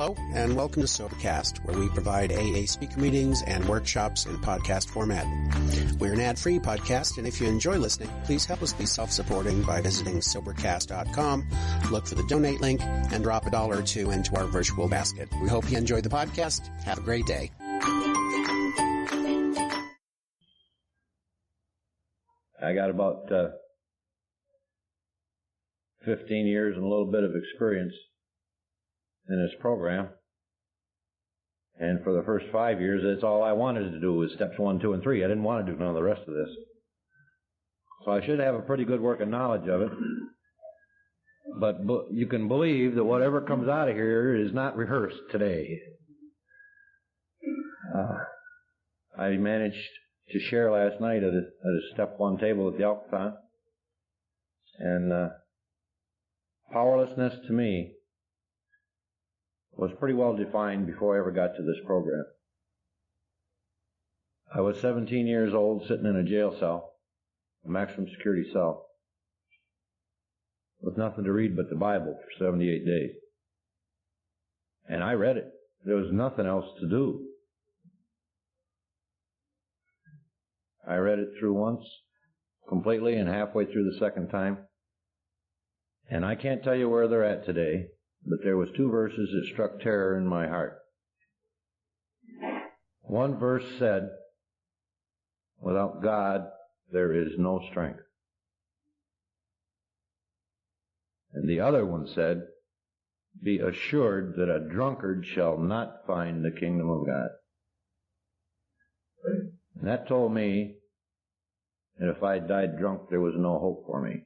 Hello, and welcome to Sobercast, where we provide AA speaker meetings and workshops in podcast format. We're an ad-free podcast, and if you enjoy listening, please help us be self-supporting by visiting Sobercast.com, look for the donate link, and drop $1 or $2 into our virtual basket. We hope you enjoy the podcast. Have a great day. I got about 15 years and a little bit of experience in this program. And for the first 5 years, that's all I wanted to do was steps 1, 2, and 3. I didn't want to do none of the rest of this. So I should have a pretty good working knowledge of it. But you can believe that whatever comes out of here is not rehearsed today. I managed to share last night at a step 1 table at the Alcathon. And powerlessness to me was pretty well defined before I ever got to this program. I was 17 years old, sitting in a jail cell, a maximum security cell, with nothing to read but the Bible for 78 days. And I read it. There was nothing else to do. I read it through once, completely, and halfway through the second time. And I can't tell you where they're at today, but there was 2 verses that struck terror in my heart. One verse said, "Without God, there is no strength." And the other one said, "Be assured that a drunkard shall not find the kingdom of God." And that told me that if I died drunk, there was no hope for me.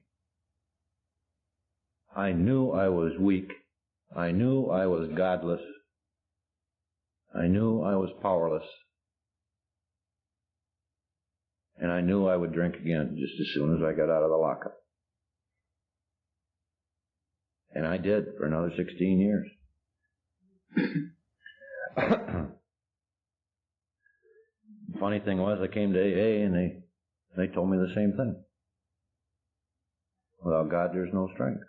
I knew I was weak. I knew I was godless. I knew I was powerless. And I knew I would drink again just as soon as I got out of the lockup. And I did for another 16 years. The funny thing was, I came to AA and they told me the same thing. Without God, there's no strength.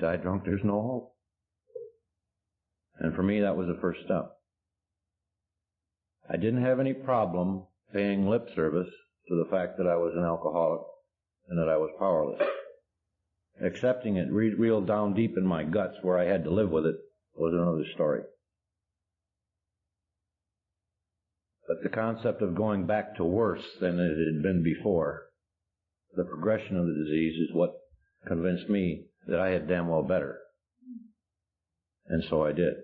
Die drunk, there's no hope. And for me, that was the first step. I didn't have any problem paying lip service to the fact that I was an alcoholic and that I was powerless. Accepting it real down deep in my guts where I had to live with it was another story. But the concept of going back to worse than it had been before, the progression of the disease, is what convinced me that I had damn well better. And so I did.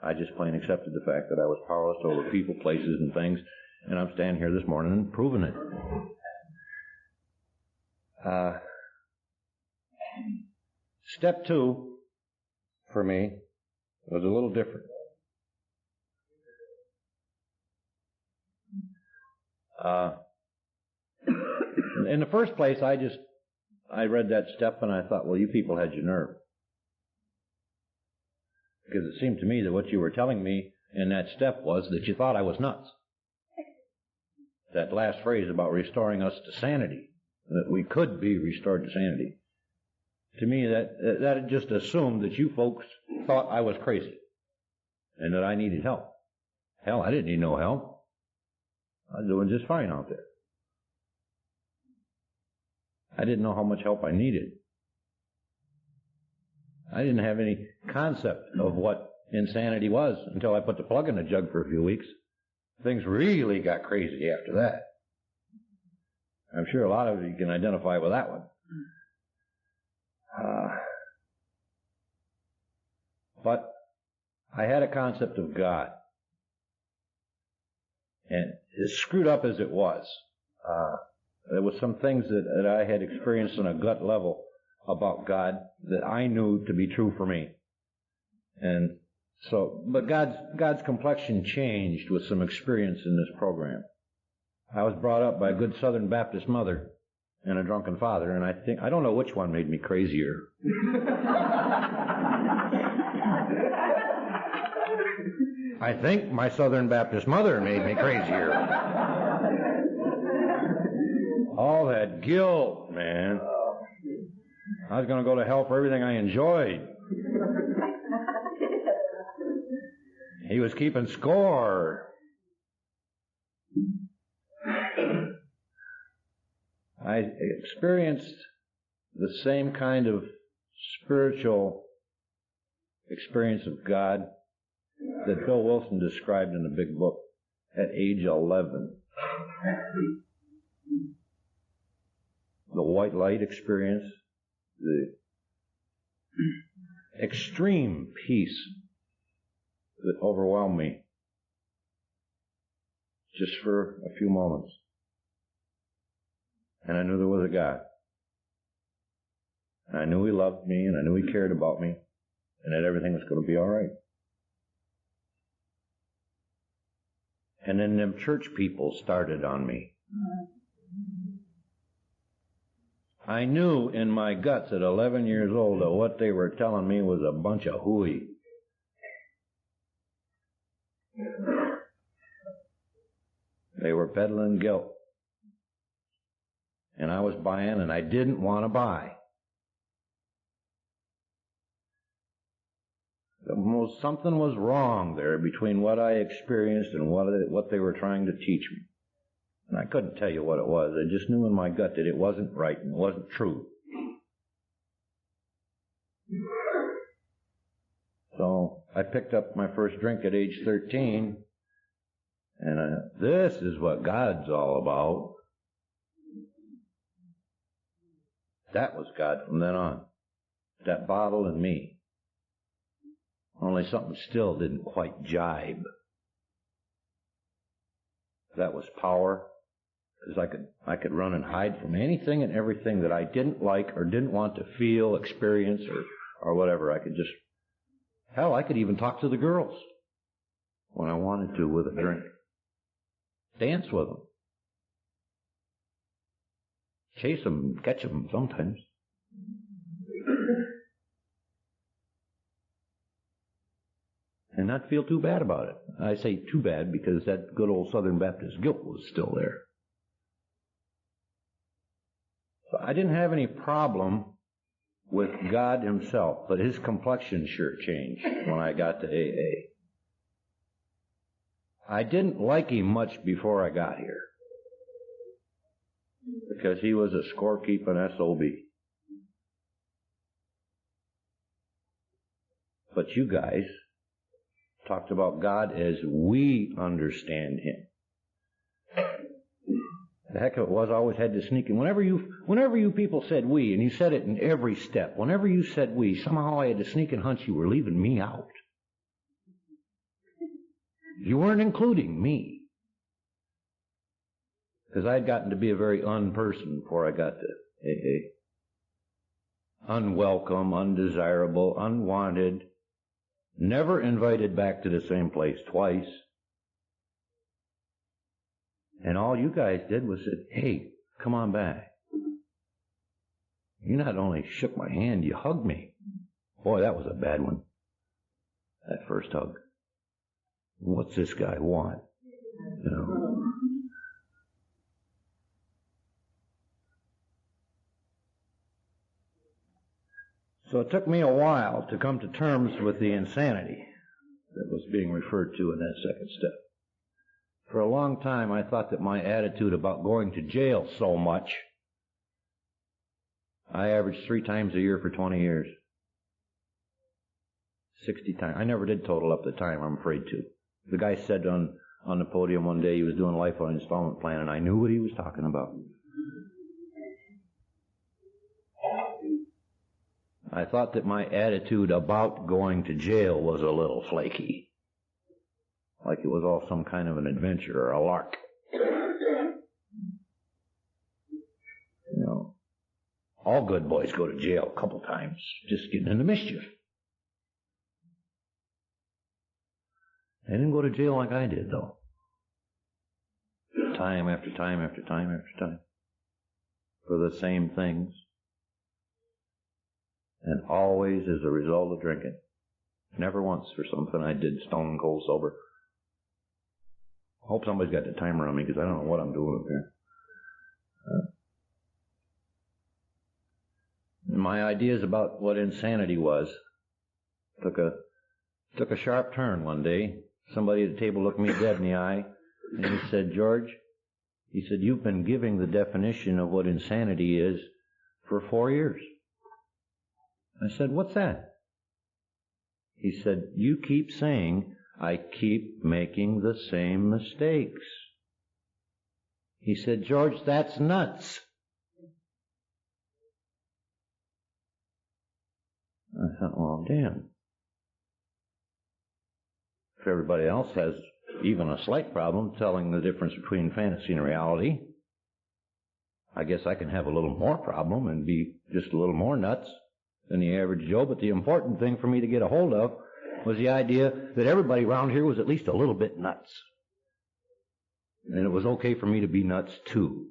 I just plain accepted the fact that I was powerless over people, places, and things, and I'm standing here this morning and proving it. Step 2, for me, was a little different. In the first place, I read that step and I thought, well, you people had your nerve. Because it seemed to me that what you were telling me in that step was that you thought I was nuts. That last phrase about restoring us to sanity, that we could be restored to sanity. To me, that had just assumed that you folks thought I was crazy and that I needed help. Hell, I didn't need no help. I was doing just fine out there. I didn't know how much help I needed. I didn't have any concept of what insanity was until I put the plug in the jug for a few weeks. Things really got crazy after that. I'm sure a lot of you can identify with that one. But I had a concept of God. And as screwed up as it was, there was some things that I had experienced on a gut level about God that I knew to be true for me. And so, but God's complexion changed with some experience in this program. I was brought up by a good Southern Baptist mother and a drunken father, and I don't know which one made me crazier. I think my Southern Baptist mother made me crazier. All that guilt, man. I was going to go to hell for everything I enjoyed. He was keeping score. I experienced the same kind of spiritual experience of God that Bill Wilson described in the big book at age 11. The white light experience, the extreme peace that overwhelmed me just for a few moments. And I knew there was a God. And I knew He loved me, and I knew He cared about me, and that everything was going to be all right. And then them church people started on me. I knew in my guts at 11 years old that what they were telling me was a bunch of hooey. They were peddling guilt. And I was buying, and I didn't want to buy. Something was wrong there between what I experienced and what they were trying to teach me. And I couldn't tell you what it was. I just knew in my gut that it wasn't right and it wasn't true. So I picked up my first drink at age 13, and this is what God's all about. That was God from then on. That bottle and me. Only something still didn't quite jibe. That was power, because I could run and hide from anything and everything that I didn't like or didn't want to feel, experience, or whatever. I could even talk to the girls when I wanted to with a drink. Dance with them. Chase them, catch them sometimes. And not feel too bad about it. I say too bad because that good old Southern Baptist guilt was still there. So I didn't have any problem with God Himself, but His complexion sure changed when I got to AA. I didn't like Him much before I got here, because He was a scorekeeping SOB. But you guys talked about God as we understand Him. The heck of it was, I always had to sneak in. Whenever you people said we, and you said it in every step, whenever you said we, somehow I had to sneak and hunch you were leaving me out. You weren't including me. Because I'd gotten to be a very un-person before I got to AA. Unwelcome, undesirable, unwanted. Never invited back to the same place twice. And all you guys did was said, hey, come on back. You not only shook my hand, you hugged me. Boy, that was a bad one. That first hug. What's this guy want? You know. So it took me a while to come to terms with the insanity that was being referred to in that second step. For a long time, I thought that my attitude about going to jail so much, I averaged 3 times a year for 20 years. 60 times. I never did total up the time, I'm afraid to. The guy said on the podium one day he was doing life on installment plan, and I knew what he was talking about. I thought that my attitude about going to jail was a little flaky. Like it was all some kind of an adventure or a lark. You know, all good boys go to jail a couple times, just getting into mischief. They didn't go to jail like I did, though. Time after time after time after time. For the same things. And always as a result of drinking. Never once for something I did stone cold sober. I hope somebody's got the timer on me because I don't know what I'm doing up here. My ideas about what insanity was took a sharp turn one day. somebody at the table looked me dead in the eye, and he said, George, he said, you've been giving the definition of what insanity is for 4 years. I said, what's that? He said, you keep saying, I keep making the same mistakes. He said, George, that's nuts. I thought, well, damn. If everybody else has even a slight problem telling the difference between fantasy and reality, I guess I can have a little more problem and be just a little more nuts than the average Joe. But the important thing for me to get a hold of was the idea that everybody around here was at least a little bit nuts. And it was okay for me to be nuts too.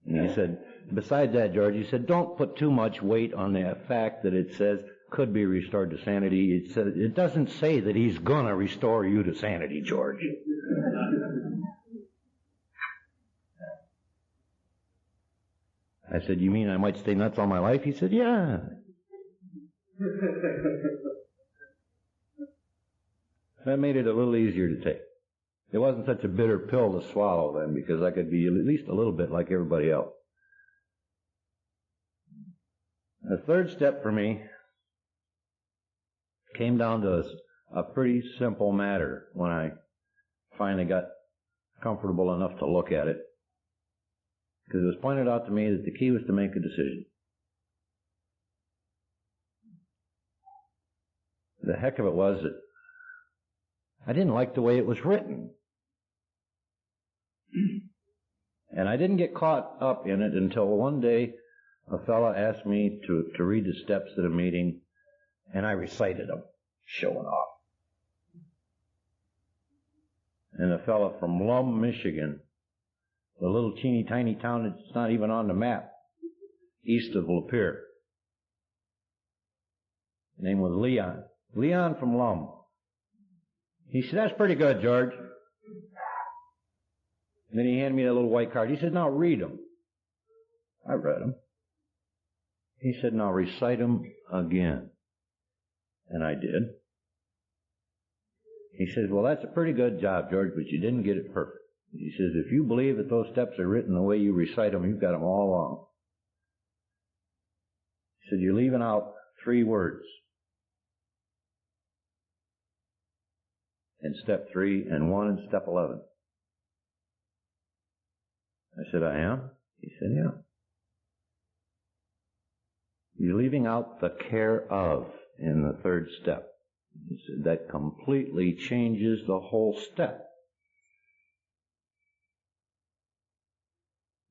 And he said, besides that, George, he said, don't put too much weight on the fact that it says could be restored to sanity. It said, it doesn't say that he's going to restore you to sanity, George. I said, you mean I might stay nuts all my life? He said, yeah. That made it a little easier to take. It wasn't such a bitter pill to swallow then, because I could be at least a little bit like everybody else. The third step for me came down to a pretty simple matter when I finally got comfortable enough to look at it. Because it was pointed out to me that the key was to make a decision. The heck of it was that I didn't like the way it was written. And I didn't get caught up in it until one day a fellow asked me to read the steps at a meeting, and I recited them, showing off. And a fellow from Lum, Michigan, the little teeny tiny town that's not even on the map, east of Lapeer. His name was Leon. Leon from Lum. He said, that's pretty good, George. And then he handed me that little white card. He said, now read them. I read them. He said, now recite them again. And I did. He says, well, that's a pretty good job, George, but you didn't get it perfect. He says, if you believe that those steps are written the way you recite them, you've got them all wrong. He said, you're leaving out 3 words. In step 3 and 1 in step 11. I said, I am? He said, yeah. You're leaving out the care of in the 3rd step. He said, that completely changes the whole step.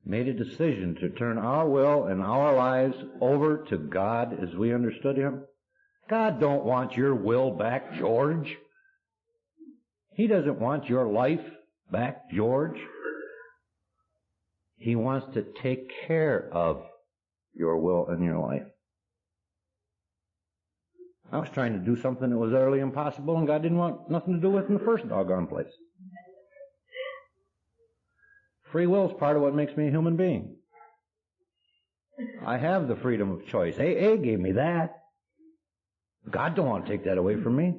Made a decision to turn our will and our lives over to God as we understood Him. God don't want your will back, George. He doesn't want your life back, George. He wants to take care of your will and your life. I was trying to do something that was utterly impossible, and God didn't want nothing to do with it in the first doggone place. Free will is part of what makes me a human being. I have the freedom of choice. AA gave me that. God don't want to take that away from me.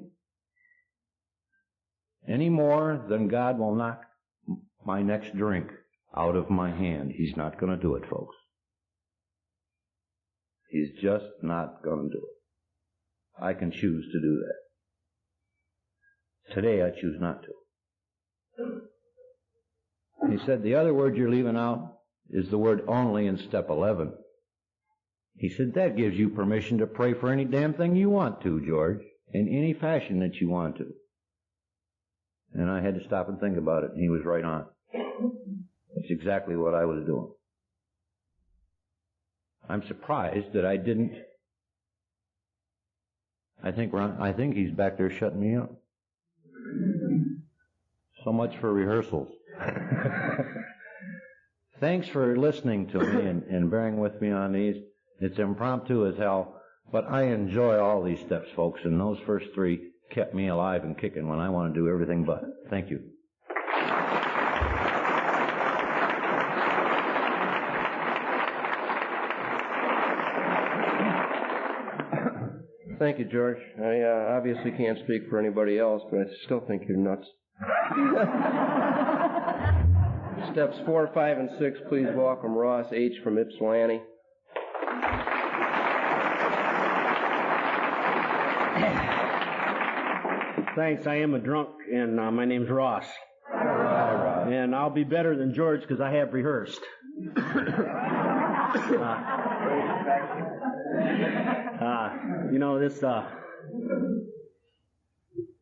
Any more than God will knock my next drink out of my hand. He's not going to do it, folks. He's just not going to do it. I can choose to do that. Today I choose not to. He said, the other word you're leaving out is the word only in step 11. He said, that gives you permission to pray for any damn thing you want to, George, in any fashion that you want to. And I had to stop and think about it, and he was right on. That's exactly what I was doing. I'm surprised that I didn't. I think he's back there shutting me up. So much for rehearsals. Thanks for listening to me and bearing with me on these. It's impromptu as hell, but I enjoy all these steps, folks, and those first 3 kept me alive and kicking when I want to do everything but. Thank you. Thank you, George. I obviously can't speak for anybody else, but I still think you're nuts. Steps 4, 5, and 6, please welcome Ross H. from Ypsilanti. Thanks. I am a drunk, and my name's Ross. And I'll be better than George because I have rehearsed.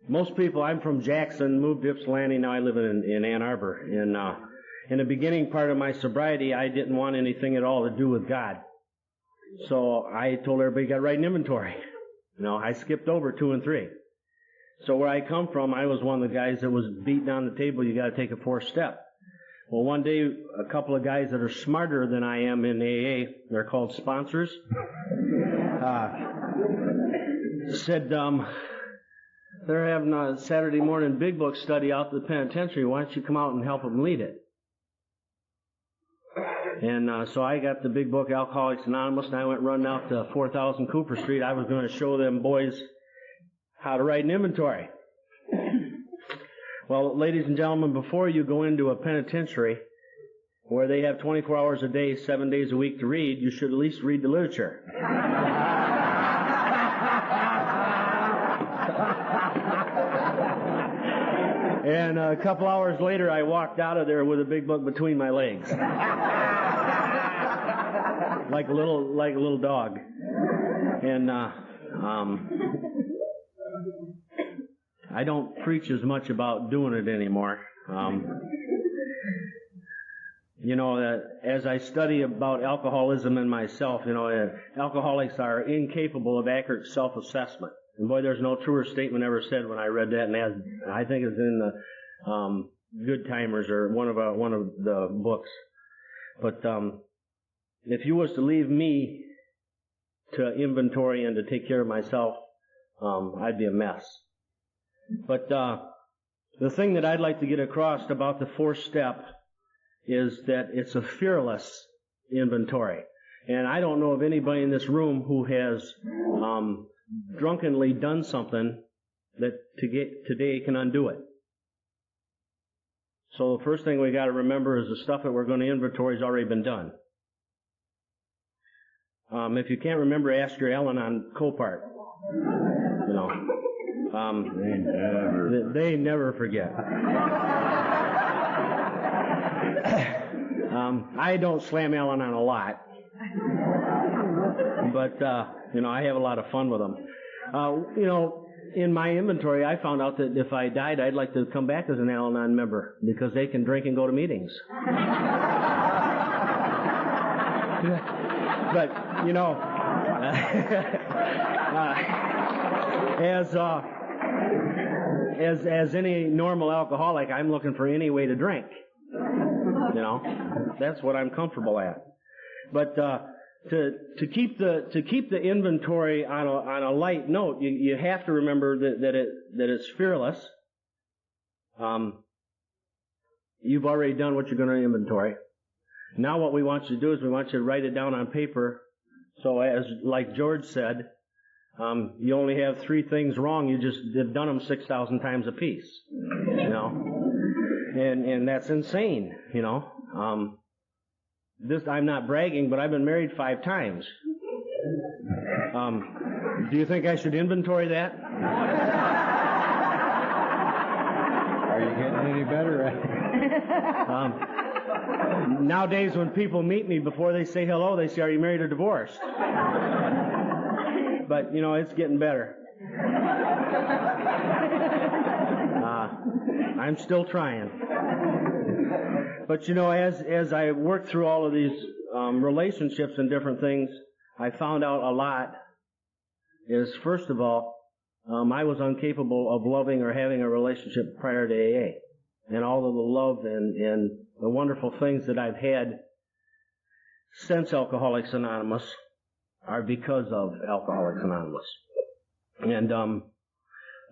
Most people, I'm from Jackson, moved to Ypsilanti, now I live in Ann Arbor. And in the beginning part of my sobriety, I didn't want anything at all to do with God. So I told everybody, got to write an inventory. I skipped over 2 and 3. So where I come from, I was one of the guys that was beating on the table, you got to take a 4th step. Well, one day, a couple of guys that are smarter than I am in AA, they're called sponsors, said, they're having a Saturday morning big book study out at the penitentiary. Why don't you come out and help them lead it? And so I got the big book, Alcoholics Anonymous, and I went running out to 4000 Cooper Street. I was going to show them boys how to write an inventory. Well, ladies and gentlemen, before you go into a penitentiary where they have 24 hours a day, 7 days a week to read, you should at least read the literature. And a couple hours later, I walked out of there with a big book between my legs. like a little dog. And I don't preach as much about doing it anymore. As I study about alcoholism and myself, alcoholics are incapable of accurate self-assessment. And boy, there's no truer statement ever said when I read that, and I think it's in the Good Timers or one of the books. But if you was to leave me to inventory and to take care of myself, I'd be a mess. But the thing that I'd like to get across about the 4th step is that it's a fearless inventory. And I don't know of anybody in this room who has drunkenly done something that today can undo it. So the first thing we got to remember is the stuff that we're going to inventory has already been done. If you can't remember, ask your al-anon co-part. They never forget. I don't slam al-anon a lot, but I have a lot of fun with them. In my inventory, I found out that if I died, I'd like to come back as an al-anon member because they can drink and go to meetings. But as any normal alcoholic, I'm looking for any way to drink. That's what I'm comfortable at. But to keep the inventory on a light note, you have to remember that it's fearless. You've already done what you're going to inventory. Now what we want you to do is we want you to write it down on paper. So like George said, you only have 3 things wrong. You just have done them 6,000 times a piece. And that's insane. I'm not bragging, but I've been married 5 times. Do you think I should inventory that? Are you getting any better at it? Nowadays, when people meet me, before they say hello, they say, "Are you married or divorced?" But, it's getting better. I'm still trying. But, as I worked through all of these relationships and different things, I found out a lot is, first of all, I was incapable of loving or having a relationship prior to AA. And all of the love and the wonderful things that I've had since Alcoholics Anonymous are because of Alcoholics Anonymous. And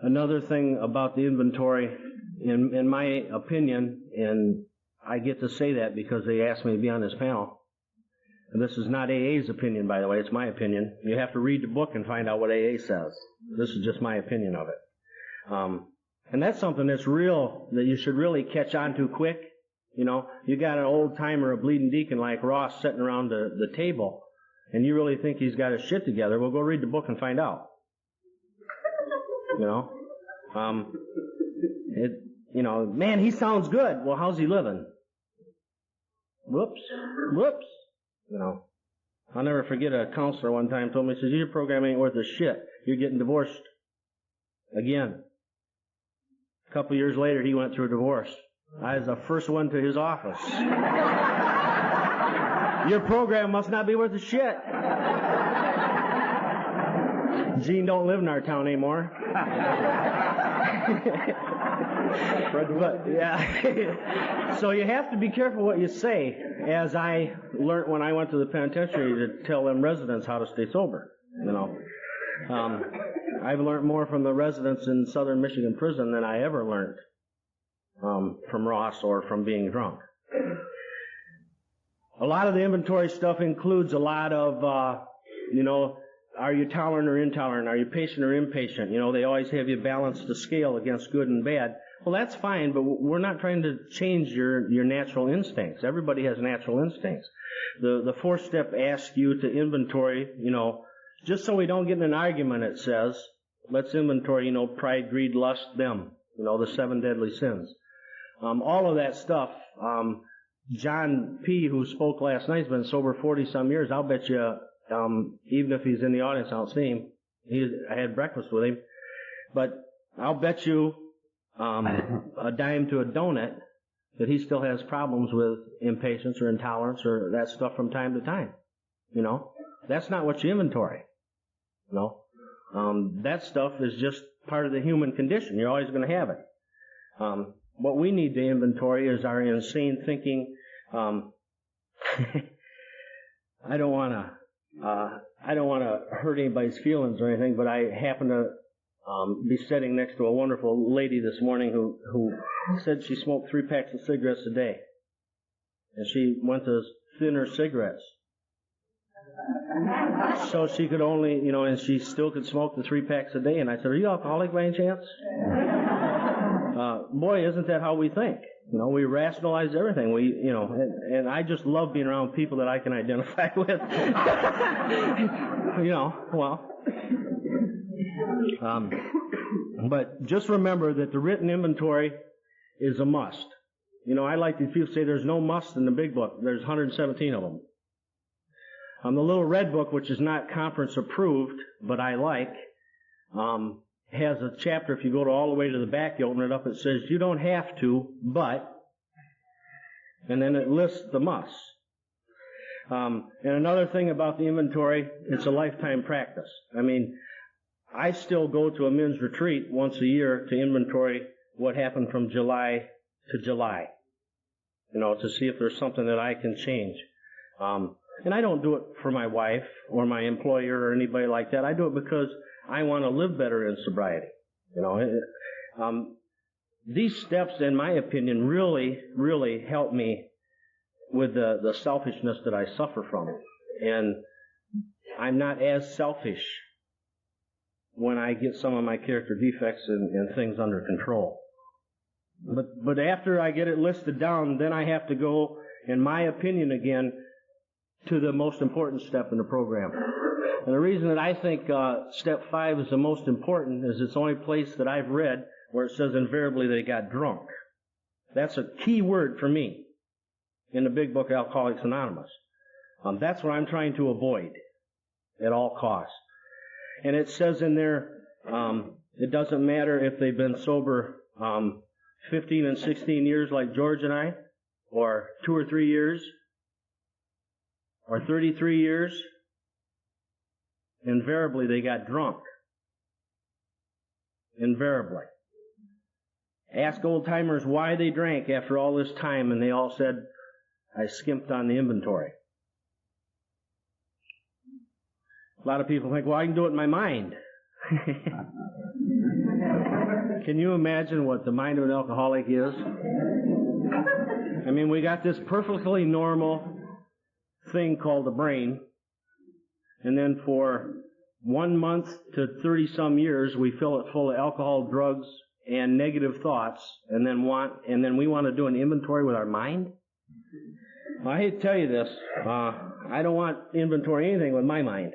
another thing about the inventory, in my opinion, and I get to say that because they asked me to be on this panel, And this is not AA's opinion, by the way. It's my opinion. You have to read the book and find out what AA says. This is just my opinion of it. And that's something that's real, that you should really catch on to quick. You know, you got an old timer, a bleeding deacon like Ross sitting around the table, and you really think he's got his shit together. Well, go read the book and find out. You know, man, he sounds good. Well, how's he living? Whoops. You know, I'll never forget a counselor one time told me, he says, your program ain't worth a shit. You're getting divorced again. A couple years later, he went through a divorce. I was the first one to his office. Your program must not be worth a shit. Gene don't live in our town anymore. But, yeah. So you have to be careful what you say, as I learned when I went to the penitentiary to tell them residents how to stay sober. You know, I've learned more from the residents in Southern Michigan prison than I ever learned from Ross or from being drunk. A lot of the inventory stuff includes a lot of, you know, are you tolerant or intolerant? Are you patient or impatient? You know, they always have you balance the scale against good and bad. Well, that's fine, but we're not trying to change your natural instincts. Everybody has natural instincts. The fourth step asks you to inventory, you know, just so we don't get in an argument, it says, let's inventory, you know, pride, greed, lust, them, you know, the 7 deadly sins. All of that stuff. John P., who spoke last night, has been sober 40-some years. I'll bet you, even if he's in the audience, I don't see him. I had breakfast with him. But I'll bet you a dime to a donut that he still has problems with impatience or intolerance or that stuff from time to time. You know? That's not what you inventory. You know? That stuff is just part of the human condition. You're always going to have it. What we need to inventory is our insane thinking. I don't want to hurt anybody's feelings or anything, but I happen to be sitting next to a wonderful lady this morning who said she smoked 3 packs of cigarettes a day, and she went to thinner cigarettes, so she could only, you know, and she still could smoke the 3 packs a day. And I said, "Are you alcoholic by any chance?" Boy, isn't that how we think? You know, we rationalize everything. We, you know, and I just love being around people that I can identify with. You know, well. But just remember that the written inventory is a must. You know, I like these people say there's no must in the big book. There's 117 of them. The little red book, which is not conference approved, but I like, has a chapter, if you go all the way to the back, you open it up, it says, you don't have to, but, and then it lists the musts. And another thing about the inventory, it's a lifetime practice. I mean, I still go to a men's retreat once a year to inventory what happened from July to July, you know, to see if there's something that I can change. And I don't do it for my wife or my employer or anybody like that. I do it because I want to live better in sobriety. You know, these steps, in my opinion, really, really help me with the selfishness that I suffer from. And I'm not as selfish when I get some of my character defects and things under control. But after I get it listed down, then I have to go, in my opinion again, to the most important step in the program. And the reason that I think step 5 is the most important is it's the only place that I've read where it says invariably they got drunk. That's a key word for me in the big book Alcoholics Anonymous. That's what I'm trying to avoid at all costs. And it says in there, it doesn't matter if they've been sober 15 and 16 years like George and I, or 2 or 3 years, or 33 years, invariably they got drunk. Invariably. Ask old timers why they drank after all this time, and they all said, I skimped on the inventory. A lot of people think, well, I can do it in my mind. Can you imagine what the mind of an alcoholic is? I mean, we got this perfectly normal thing called the brain. And then for 1 month to 30-some years, we fill it full of alcohol, drugs, and negative thoughts, and then we want to do an inventory with our mind? Well, I hate to tell you this. I don't want inventory anything with my mind.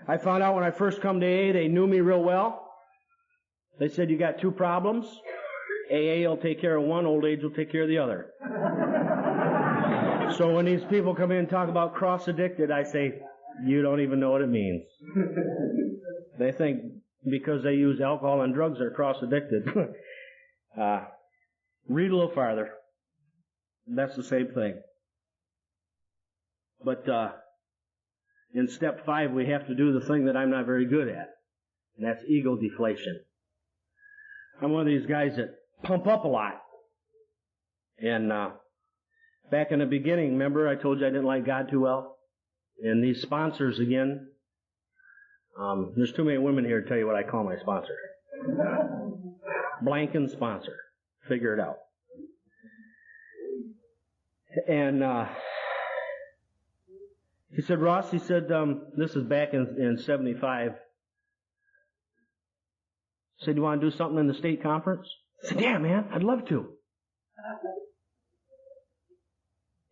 I found out when I first come to AA, they knew me real well. They said, you got 2 problems. AA will take care of one, old age will take care of the other. So when these people come in and talk about cross-addicted, I say, you don't even know what it means. They think because they use alcohol and drugs, they're cross-addicted. Read a little farther. That's the same thing. But in step 5, we have to do the thing that I'm not very good at, and that's ego deflation. I'm one of these guys that pump up a lot. And back in the beginning, remember I told you I didn't like God too well? And these sponsors again, there's too many women here to tell you what I call my sponsor. Blanking sponsor. Figure it out. And he said, Ross, he said, this is back in 75. He said, you want to do something in the state conference? I said, yeah, man, I'd love to.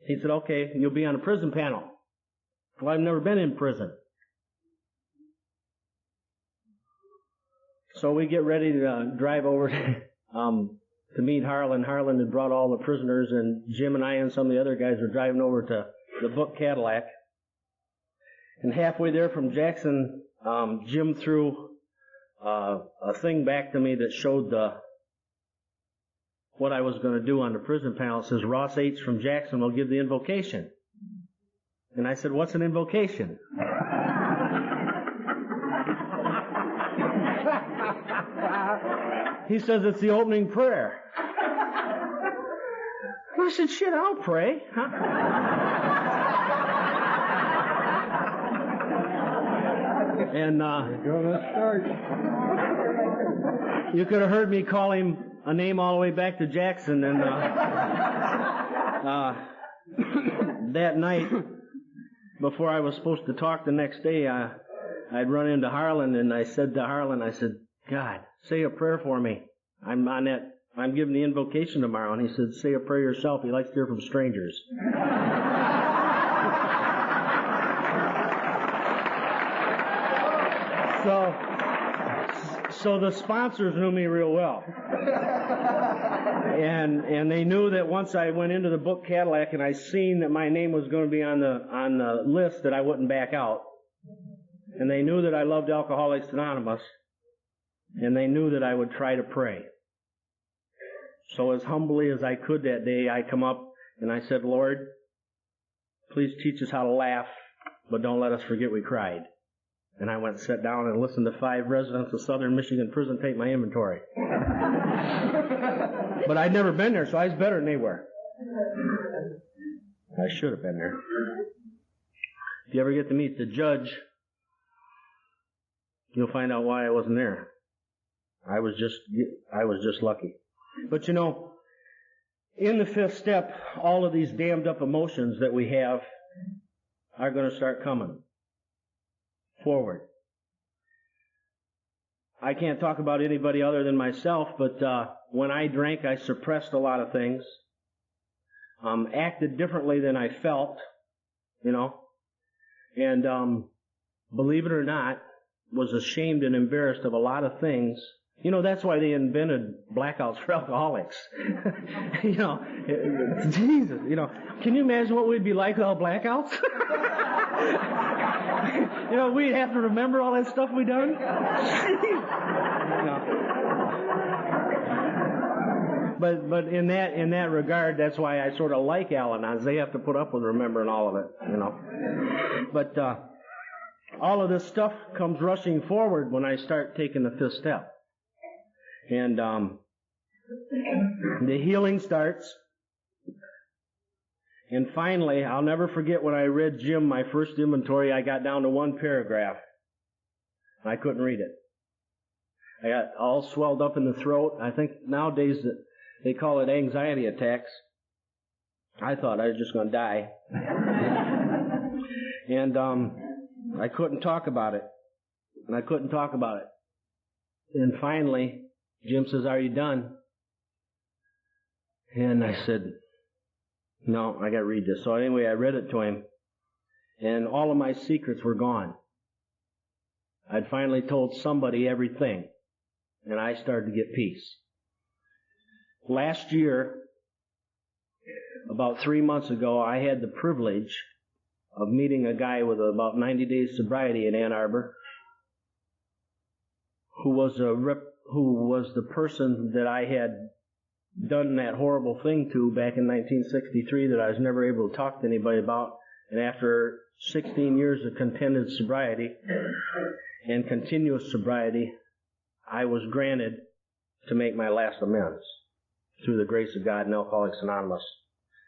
He said, okay, you'll be on a prison panel. Well, I've never been in prison. So we get ready to drive over to meet Harlan. Harlan had brought all the prisoners, and Jim and I and some of the other guys were driving over to the Book Cadillac. And halfway there from Jackson, Jim threw a thing back to me that showed what I was going to do on the prison panel. It says, Ross H. from Jackson will give the invocation. And I said, what's an invocation? He says, it's the opening prayer. I said, shit, I'll pray. Huh? And you could have heard me call him a name all the way back to Jackson. And that night, before I was supposed to talk the next day, I'd run into Harlan, and I said to Harlan, I said, God, say a prayer for me. I'm giving the invocation tomorrow. And he said, say a prayer yourself. He likes to hear from strangers. So the sponsors knew me real well. And they knew that once I went into the Book Cadillac and I seen that my name was going to be on the list, that I wouldn't back out. And they knew that I loved Alcoholics Anonymous. And they knew that I would try to pray. So as humbly as I could that day, I come up and I said, Lord, please teach us how to laugh, but don't let us forget we cried. And I went and sat down and listened to 5 residents of Southern Michigan prison take my inventory. But I'd never been there, so I was better than they were. I should have been there. If you ever get to meet the judge, you'll find out why I wasn't there. I was just lucky. But you know, in the 5th step, all of these damned up emotions that we have are going to start coming forward. I can't talk about anybody other than myself, but when I drank, I suppressed a lot of things, acted differently than I felt, you know, and believe it or not, was ashamed and embarrassed of a lot of things. You know, that's why they invented blackouts for alcoholics. You know, Jesus, you know, can you imagine what we'd be like without blackouts? You know, we'd have to remember all that stuff we done. But in that regard, that's why I sort of like al-anons. They have to put up with remembering all of it, you know. But all of this stuff comes rushing forward when I start taking the 5th step. And the healing starts. And finally, I'll never forget when I read Jim my first inventory, I got down to 1 paragraph. I couldn't read it. I got all swelled up in the throat. I think nowadays they call it anxiety attacks. I thought I was just going to die. And I couldn't talk about it. And finally, Jim says, "Are you done?" And I said, "No, I got to read this." So anyway, I read it to him, and all of my secrets were gone. I'd finally told somebody everything, and I started to get peace. Last year, about 3 months ago, I had the privilege of meeting a guy with about 90 days sobriety in Ann Arbor, who was the person that I had done that horrible thing to back in 1963 that I was never able to talk to anybody about. And after 16 years of contented sobriety and continuous sobriety, I was granted to make my last amends through the grace of God and Alcoholics Anonymous.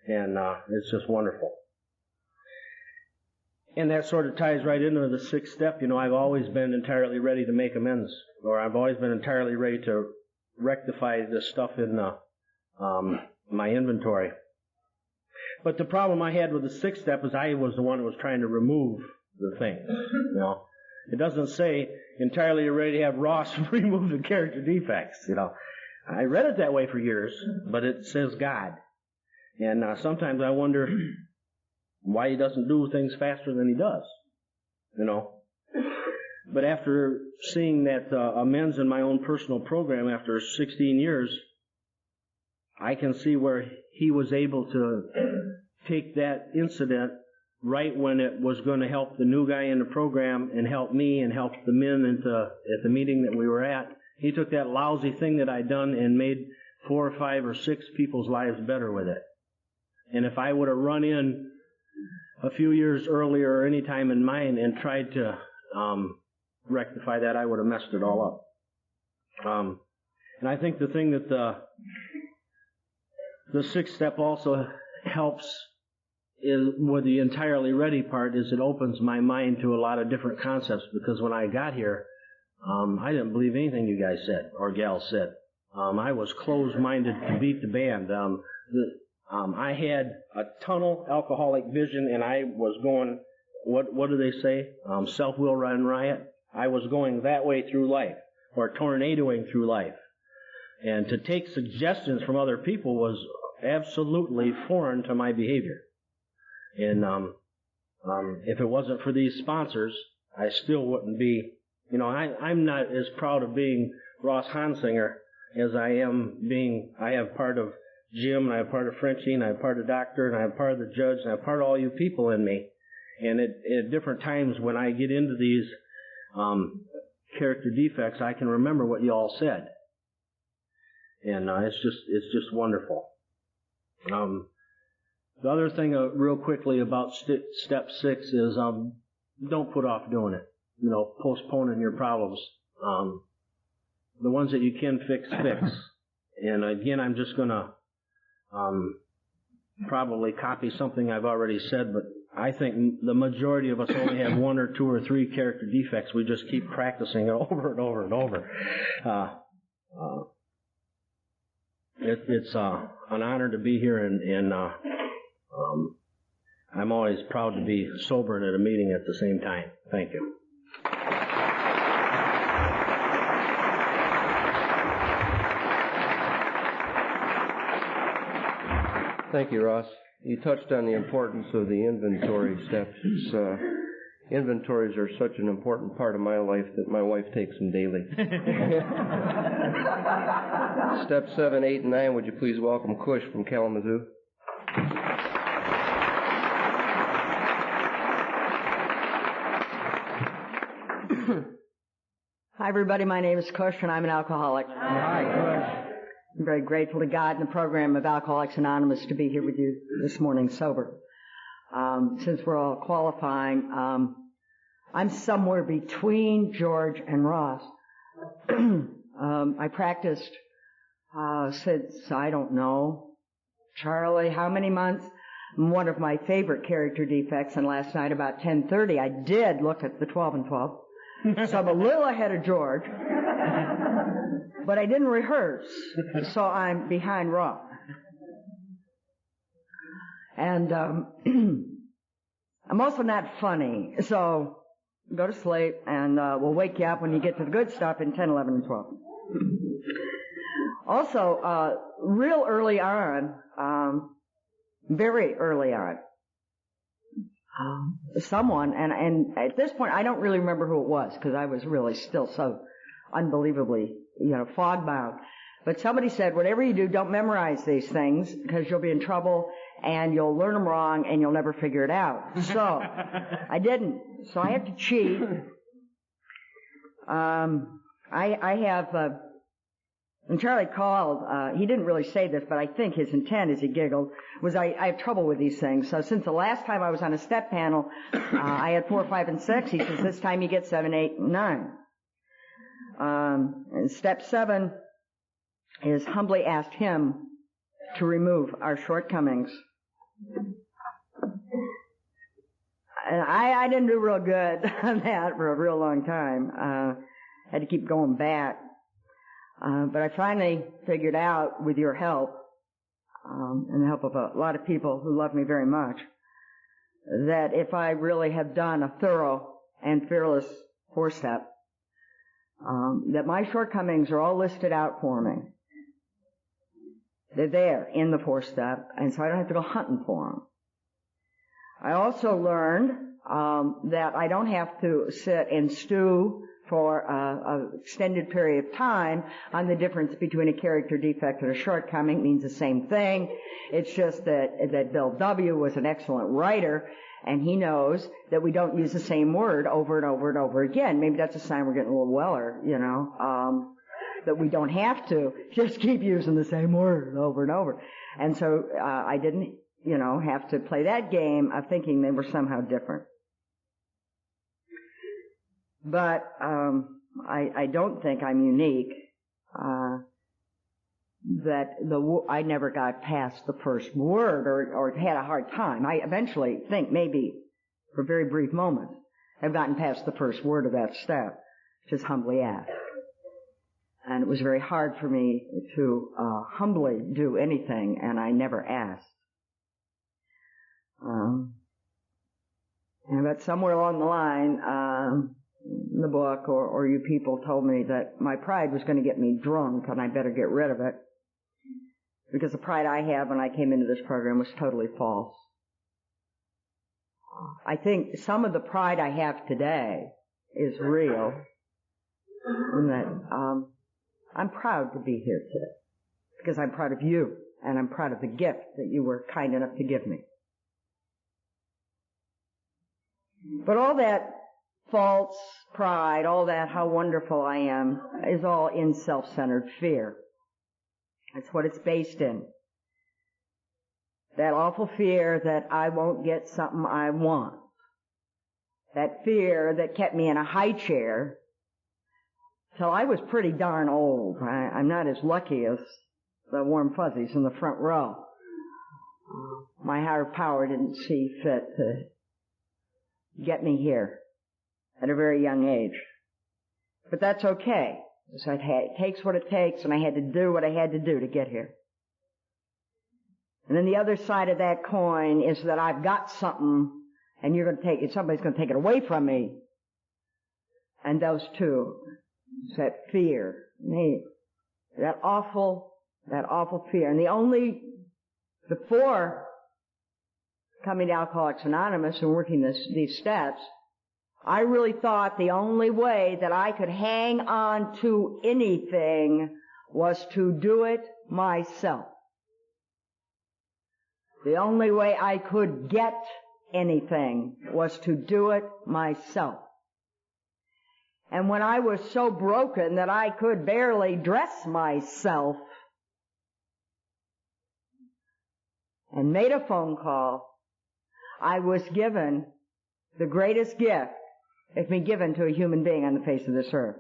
And it's just wonderful. And that sort of ties right into the sixth step. You know, I've always been entirely ready to make amends, or I've always been entirely ready to rectify the stuff in my inventory. But the problem I had with the sixth step is I was the one who was trying to remove the things. You know, it doesn't say entirely ready to have Ross remove the character defects. You know, I read it that way for years, but it says God. And sometimes I wonder why he doesn't do things faster than he does, you know. But after seeing that amends in my own personal program after 16 years, I can see where he was able to take that incident right when it was going to help the new guy in the program and help me and help the men at the meeting that we were at. He took that lousy thing that I'd done and made 4 or 5 or 6 people's lives better with it. And if I would have run in a few years earlier or any time in mine and tried to rectify that, I would have messed it all up. And I think the thing that the sixth step also helps is with the entirely ready part is it opens my mind to a lot of different concepts, because when I got here, I didn't believe anything you guys said or gals said. I was closed-minded to beat the band. I had a tunnel alcoholic vision, and I was going, what do they say? Self-will run riot. I was going that way through life, or tornadoing through life. And to take suggestions from other people was absolutely foreign to my behavior. And if it wasn't for these sponsors, I still wouldn't be, you know, I'm not as proud of being Ross Hansinger as I have part of Jim, and I have part of Frenchie, and I have part of Doctor, and I have part of the judge, and I have part of all you people in me. And at different times when I get into these character defects, I can remember what you all said. And it's just wonderful. The other thing real quickly about step 6 is don't put off doing it. You know, postponing your problems. The ones that you can fix. And again, I'm just going to probably copy something I've already said, but I think the majority of us only have 1 or 2 or 3 character defects. We just keep practicing it over and over and over. It's an honor to be here, and I'm always proud to be sober and at a meeting at the same time. Thank you. Thank you, Ross. You touched on the importance of the inventory steps. Inventories are such an important part of my life that my wife takes them daily. Steps 7, 8, and 9, would you please welcome Kush from Kalamazoo? Hi, everybody. My name is Kush, and I'm an alcoholic. Hi, Kush. I'm very grateful to God and the program of Alcoholics Anonymous to be here with you this morning sober. Since we're all qualifying, I'm somewhere between George and Ross. I practiced since, I don't know, Charlie, how many months? One of my favorite character defects, and last night about 10:30, I did look at the 12 and 12. So I'm a little ahead of George, but I didn't rehearse, so I'm behind Ross. And I'm also not funny, so go to sleep, and we'll wake you up when you get to the good stuff in 10, 11, and 12. Also, real early on, very early on, someone, and at this point I don't really remember who it was because I was really still so unbelievably, fog-bound. But somebody said, whatever you do, don't memorize these things because you'll be in trouble and you'll learn them wrong and you'll never figure it out. So I didn't. So I had to cheat. I have, when Charlie called, he didn't really say this, but I think his intent, as he giggled, was I have trouble with these things. So since the last time I was on a step panel, I had 4, 5, and 6. He says, this time you get 7, 8, and 9. And step 7 is humbly asked him to remove our shortcomings. And I didn't do real good on that for a real long time. Had to keep going back. But I finally figured out, with your help, and the help of a lot of people who love me very much, that if I really have done a thorough and fearless 4-step, that my shortcomings are all listed out for me. They're there in the 4-step, and so I don't have to go hunting for them. I also learned that I don't have to sit and stew for an extended period of time on the difference between a character defect and a shortcoming. It means the same thing. It's just that Bill W. was an excellent writer, and he knows that we don't use the same word over and over and over again. Maybe that's a sign we're getting a little weller, that we don't have to just keep using the same word over and over. And so I didn't, have to play that game of thinking they were somehow different. But I don't think I'm unique. That I never got past the first word or had a hard time. I eventually think maybe for very brief moments I've gotten past the first word of that step, just humbly asked. And it was very hard for me to humbly do anything, and I never asked. But somewhere along the line, the book or you people told me that my pride was going to get me drunk and I better get rid of it, because the pride I had when I came into this program was totally false. I think some of the pride I have today is real, in that I'm proud to be here today because I'm proud of you and I'm proud of the gift that you were kind enough to give me. But all that false pride, all that how wonderful I am, is all in self-centered fear. That's what it's based in. That awful fear that I won't get something I want. That fear that kept me in a high chair till I was pretty darn old. I'm not as lucky as the warm fuzzies in the front row. My higher power didn't see fit to get me here at a very young age. But that's okay. So it takes what it takes, and I had to do what I had to do to get here. And then the other side of that coin is that I've got something, and somebody's going to take it away from me. And those two, that fear, that awful fear. And before coming to Alcoholics Anonymous and working these steps, I really thought the only way that I could hang on to anything was to do it myself. The only way I could get anything was to do it myself. And when I was so broken that I could barely dress myself and made a phone call, I was given the greatest gift that can be given to a human being on the face of this earth.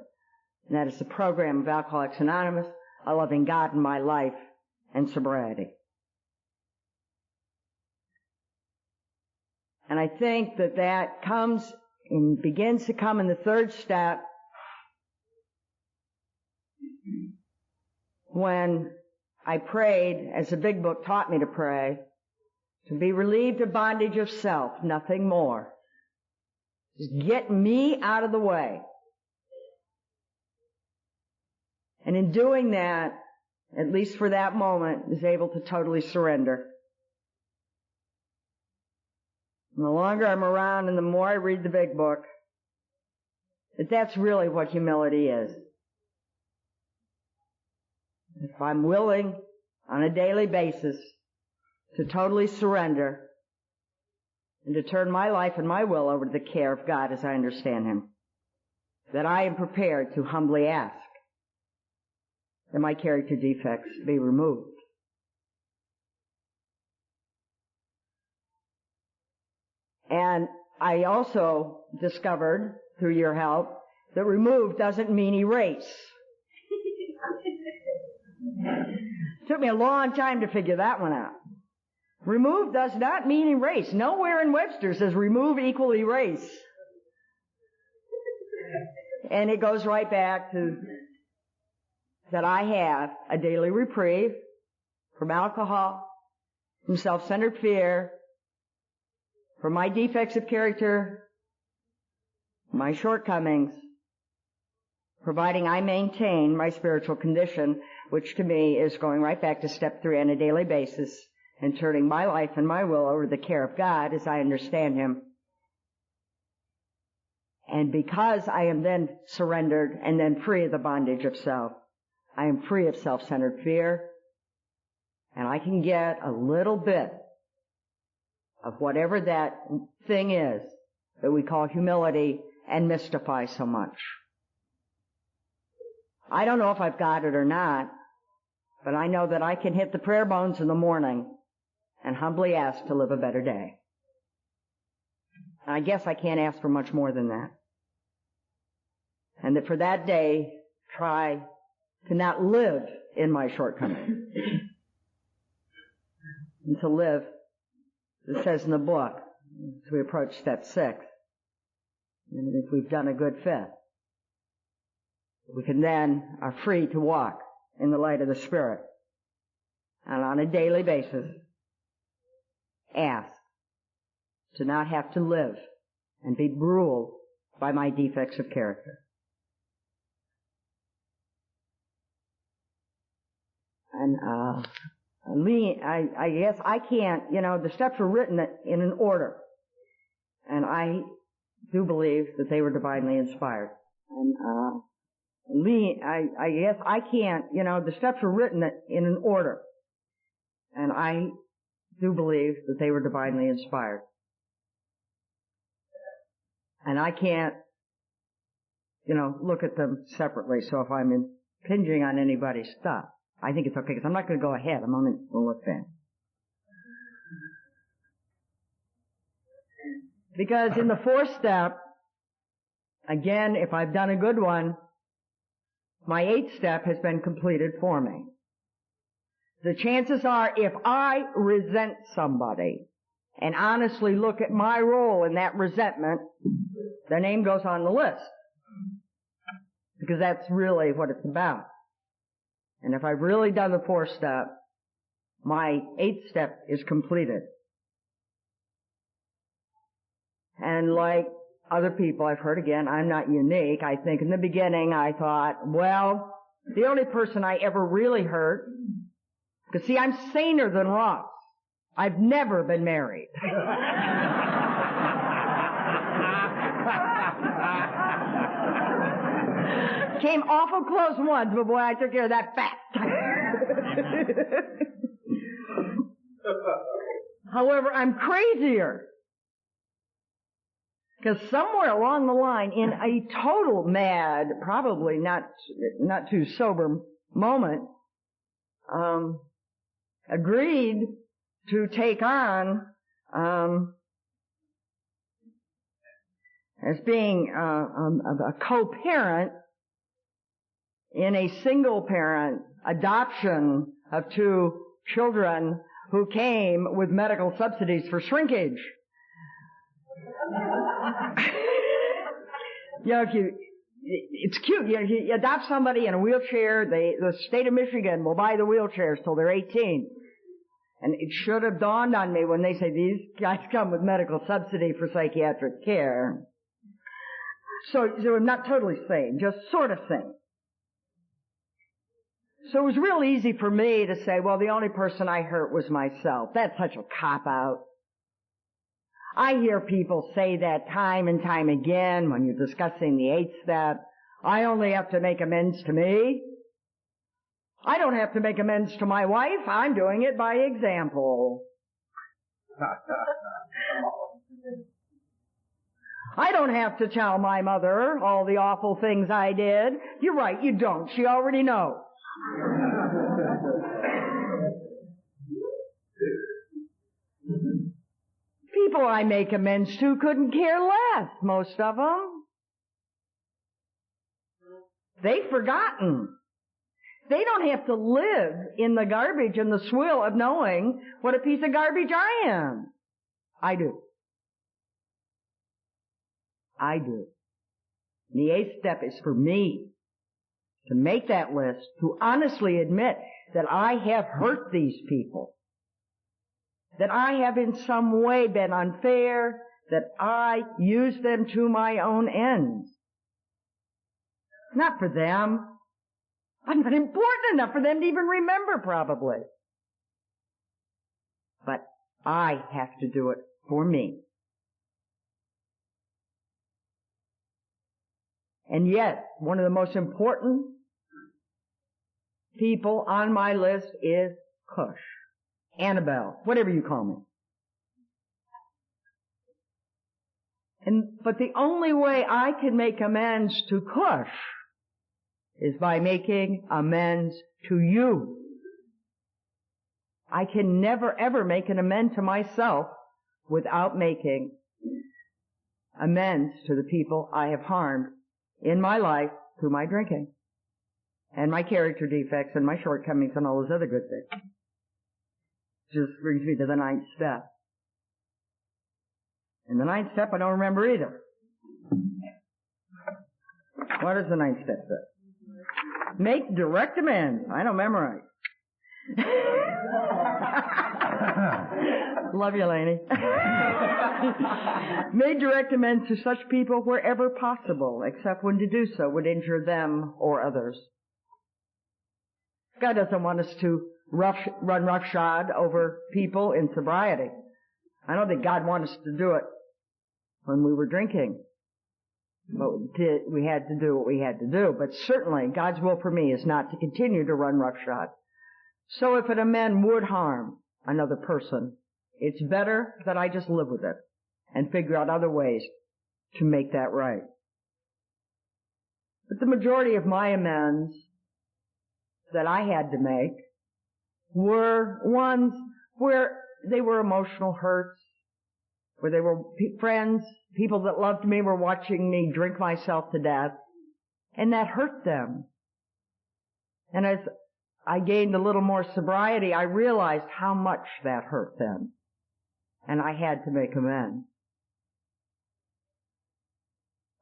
And that is the program of Alcoholics Anonymous, a loving God in my life, and sobriety. And I think that comes and begins to come in the third step when I prayed, as the Big Book taught me to pray, to be relieved of bondage of self, nothing more. Just get me out of the way. And in doing that, at least for that moment, is able to totally surrender. And the longer I'm around and the more I read the big book, that's really what humility is. If I'm willing on a daily basis to totally surrender and to turn my life and my will over to the care of God as I understand Him, that I am prepared to humbly ask that my character defects be removed. And I also discovered, through your help, that remove doesn't mean erase. Took me a long time to figure that one out. Remove does not mean erase. Nowhere in Webster says remove equal erase. And it goes right back to that I have a daily reprieve from alcohol, from self-centered fear, from my defects of character, my shortcomings, providing I maintain my spiritual condition, which to me is going right back to step 3 on a daily basis and turning my life and my will over to the care of God as I understand Him. And because I am then surrendered and then free of the bondage of self, I am free of self-centered fear, and I can get a little bit of whatever that thing is that we call humility and mystify so much. I don't know if I've got it or not, but I know that I can hit the prayer bones in the morning and humbly ask to live a better day. And I guess I can't ask for much more than that. And that for that day, try to not live in my shortcomings. And to live, it says in the book, as we approach step 6, and if we've done a good fifth, we can then are free to walk in the light of the Spirit. And on a daily basis, ask to not have to live and be ruled by my defects of character. And I guess I can't, the steps were written in an order. And I do believe that they were divinely inspired. And I guess I can't, the steps were written in an order. And I do believe that they were divinely inspired. And I can't, look at them separately. So if I'm impinging on anybody's stuff, I think it's okay, because I'm not going to go ahead. I'm only going to look back. Because in the 4th step, again, if I've done a good one, my 8th step has been completed for me. The chances are, if I resent somebody and honestly look at my role in that resentment, their name goes on the list. Because that's really what it's about. And if I've really done the 4th step, my 8th step is completed. And like other people I've heard, again, I'm not unique. I think in the beginning I thought, well, the only person I ever really hurt, because see, I'm saner than Ross. I've never been married. Came awful close once, but boy, I took care of that fast. However, I'm crazier. Because somewhere along the line, in a total mad, probably not too sober moment, agreed to take on, as being a co-parent in a single-parent adoption of 2 children who came with medical subsidies for shrinkage. It's cute. You adopt somebody in a wheelchair. The state of Michigan will buy the wheelchairs till they're 18. And it should have dawned on me when they say these guys come with medical subsidy for psychiatric care. So I'm not totally sane, just sort of sane. So it was real easy for me to say, well, the only person I hurt was myself. That's such a cop-out. I hear people say that time and time again when you're discussing the 8th step. I only have to make amends to me. I don't have to make amends to my wife. I'm doing it by example. I don't have to tell my mother all the awful things I did. You're right, you don't. She already knows. People I make amends to couldn't care less, most of them. They've forgotten. They don't have to live in the garbage and the swill of knowing what a piece of garbage I am. I do. I do. The 8th step is for me to make that list, to honestly admit that I have hurt these people, that I have in some way been unfair, that I use them to my own ends. Not for them. I'm not important enough for them to even remember, probably. But I have to do it for me. And yet, one of the most important people on my list is Cush. Annabelle, whatever you call me. But the only way I can make amends to Cush is by making amends to you. I can never ever make an amend to myself without making amends to the people I have harmed in my life through my drinking and my character defects and my shortcomings and all those other good things. Just brings me to the 9th step. And the 9th step I don't remember either. What does the 9th step say? Make direct amends. I don't memorize. Love you, Laney. Make direct amends to such people wherever possible, except when to do so would injure them or others. God doesn't want us to run roughshod over people in sobriety. I don't think God wanted us to do it when we were drinking. But we had to do what we had to do. But certainly, God's will for me is not to continue to run roughshod. So if an amend would harm another person, it's better that I just live with it and figure out other ways to make that right. But the majority of my amends that I had to make were ones where they were emotional hurts, where they were friends, people that loved me were watching me drink myself to death, and that hurt them. And as I gained a little more sobriety, I realized how much that hurt them, and I had to make amends.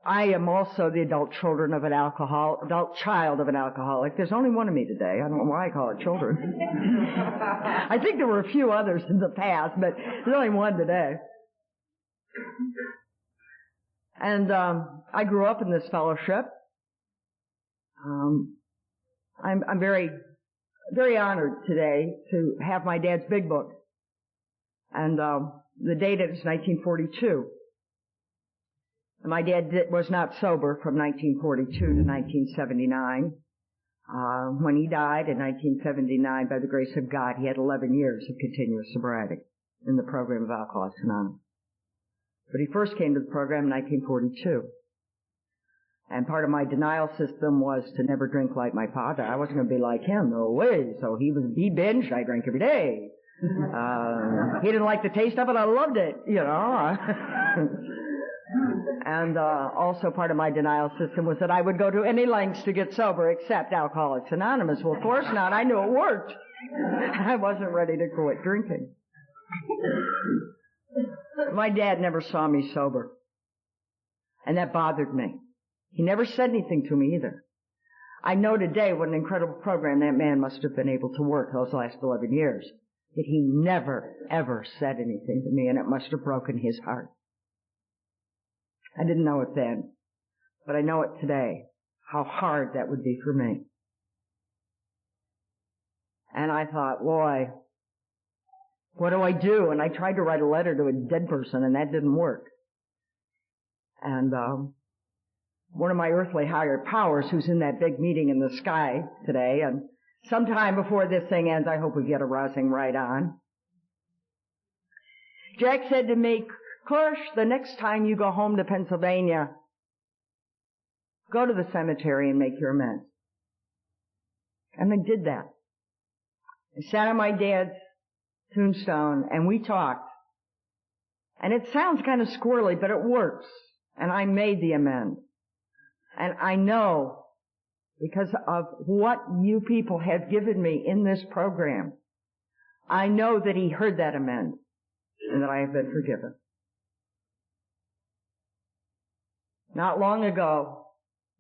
I am also the adult child of an alcoholic. There's only one of me today. I don't know why I call it children. I think there were a few others in the past, but there's only one today. And I grew up in this fellowship. I'm very, very honored today to have my dad's big book. And the date is 1942. My dad was not sober from 1942 to 1979. When he died in 1979, by the grace of God, he had 11 years of continuous sobriety in the program of Alcoholics Anonymous. But he first came to the program in 1942. And part of my denial system was to never drink like my father. I wasn't going to be like him, no way. So he binged, I drank every day. He didn't like the taste of it, I loved it, you know. And also part of my denial system was that I would go to any lengths to get sober except Alcoholics Anonymous. Well, of course not. I knew it worked. I wasn't ready to quit drinking. My dad never saw me sober. And that bothered me. He never said anything to me either. I know today what an incredible program that man must have been able to work those last 11 years. that he never, ever said anything to me, and it must have broken his heart. I didn't know it then, but I know it today, how hard that would be for me. And I thought, boy, what do I do? And I tried to write a letter to a dead person, and that didn't work. And one of my earthly higher powers, who's in that big meeting in the sky today, and sometime before this thing ends, I hope we get a rousing right on. Jack said to me, Kirsch, the next time you go home to Pennsylvania, go to the cemetery and make your amends. And I did that. I sat on my dad's tombstone and we talked. And it sounds kind of squirrely, but it works. And I made the amends. And I know, because of what you people have given me in this program, I know that he heard that amend and that I have been forgiven. Not long ago,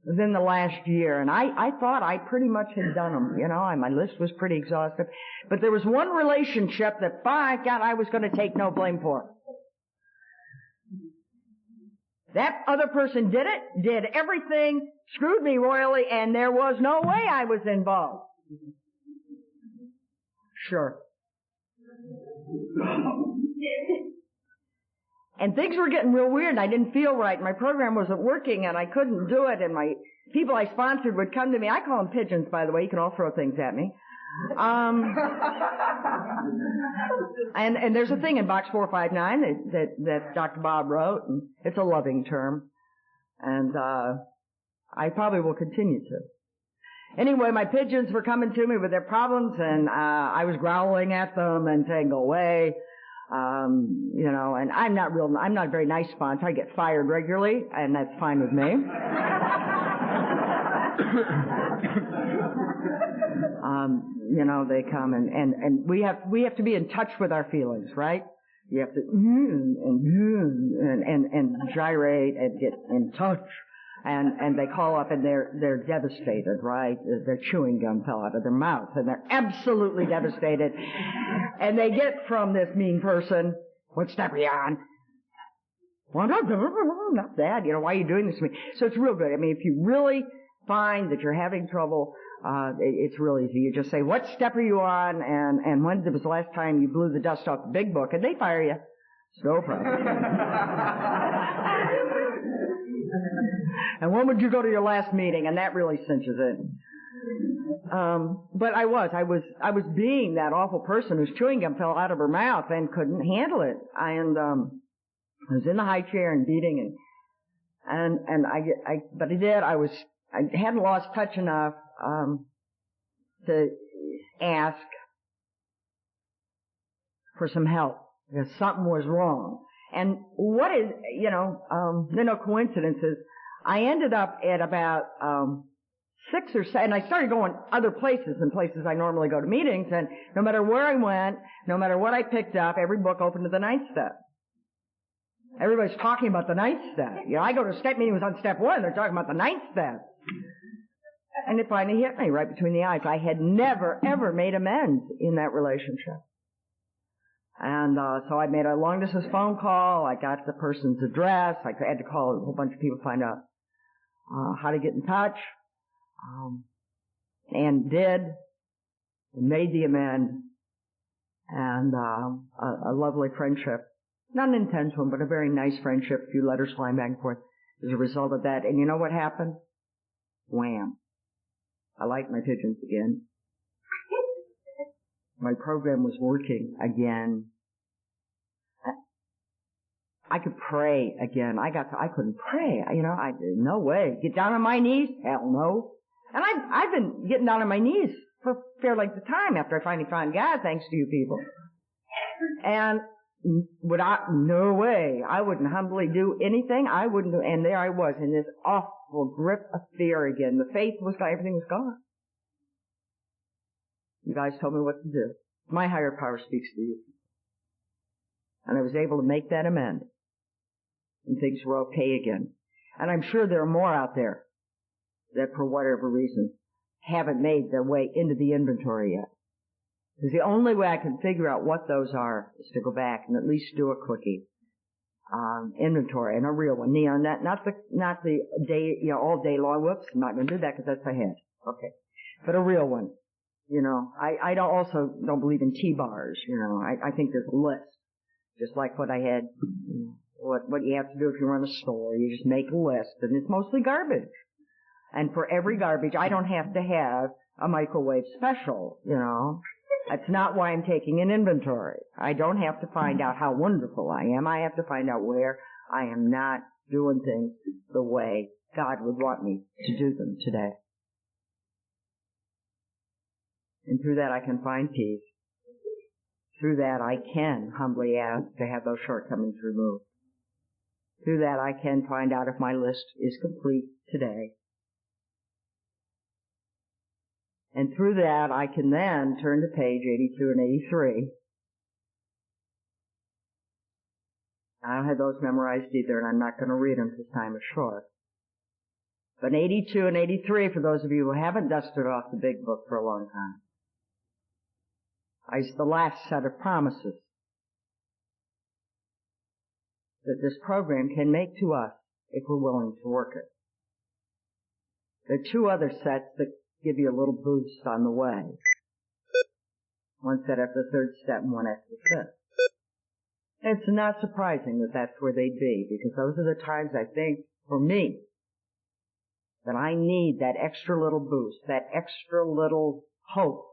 within the last year, and I thought I pretty much had done them, you know, my list was pretty exhaustive, but there was one relationship that, by God, I was going to take no blame for. That other person did it, did everything, screwed me royally, and there was no way I was involved. Sure. And things were getting real weird, and I didn't feel right. My program wasn't working, and I couldn't do it, and my people I sponsored would come to me. I call them pigeons, by the way. You can all throw things at me. And there's a thing in Box 459 that Dr. Bob wrote, and it's a loving term. And I probably will continue to. Anyway, my pigeons were coming to me with their problems, and I was growling at them and saying, go away. You know, and I'm not a very nice sponsor. I get fired regularly, and that's fine with me. You know, they come and we have to be in touch with our feelings, right? You have to and gyrate and get in touch. And they call up and they're devastated, right? Their chewing gum fell out of their mouth and they're absolutely devastated. And they get from this mean person, what step are you on? Well, not that, you know, why are you doing this to me? So it's real good. I mean, if you really find that you're having trouble, it's real easy. You just say, what step are you on? And when was the last time you blew the dust off the big book? And they fire you. It's no problem. And when would you go to your last meeting? And that really cinches it. But I was being that awful person whose chewing gum fell out of her mouth and couldn't handle it. And I was in the high chair and beating but I did. I hadn't lost touch enough to ask for some help because something was wrong. And what is, you know, there are no coincidences. I ended up at about 6 or 7, and I started going other places than places I normally go to meetings, and no matter where I went, no matter what I picked up, every book opened to the 9th step. Everybody's talking about the 9th step. You know, I go to step meeting was on step 1, they're talking about the 9th step. And it finally hit me right between the eyes. I had never, ever made amends in that relationship. And so I made a long-distance phone call. I got the person's address. I had to call a whole bunch of people to find out how to get in touch. And did. Made the amend. And a lovely friendship. Not an intense one, but a very nice friendship. A few letters flying back and forth as a result of that. And you know what happened? Wham. I liked my pigeons again. My program was working again. I could pray again. I couldn't pray. You know, no way. Get down on my knees? Hell no. And I've been getting down on my knees for a fair length of time after I finally found God, thanks to you people. And no way. I wouldn't humbly do anything. I wouldn't do, and there I was in this awful grip of fear again. The faith was gone. Everything was gone. You guys told me what to do. My higher power speaks to you. And I was able to make that amend. And things were okay again. And I'm sure there are more out there that for whatever reason haven't made their way into the inventory yet. Because the only way I can figure out what those are is to go back and at least do a quickie inventory, and a real one. Not the day, all day long. Whoops, I'm not going to do that because that's ahead. Okay, but a real one. I also don't believe in T-bars. I think there's a list, just like what I had. What you have to do if you run a store, you just make a list, and it's mostly garbage. And for every garbage, I don't have to have a microwave special. That's not why I'm taking an inventory. I don't have to find out how wonderful I am. I have to find out where I am not doing things the way God would want me to do them today. And through that I can find peace. Through that I can humbly ask to have those shortcomings removed. Through that I can find out if my list is complete today. And through that, I can then turn to page 82 and 83. I don't have those memorized either, and I'm not going to read them because time is short. But 82 and 83, for those of you who haven't dusted off the big book for a long time, is the last set of promises that this program can make to us if we're willing to work it. There are two other sets that give you a little boost on the way. One set after the third step and one after the fifth. And it's not surprising that that's where they'd be, because those are the times I think, for me, that I need that extra little boost, that extra little hope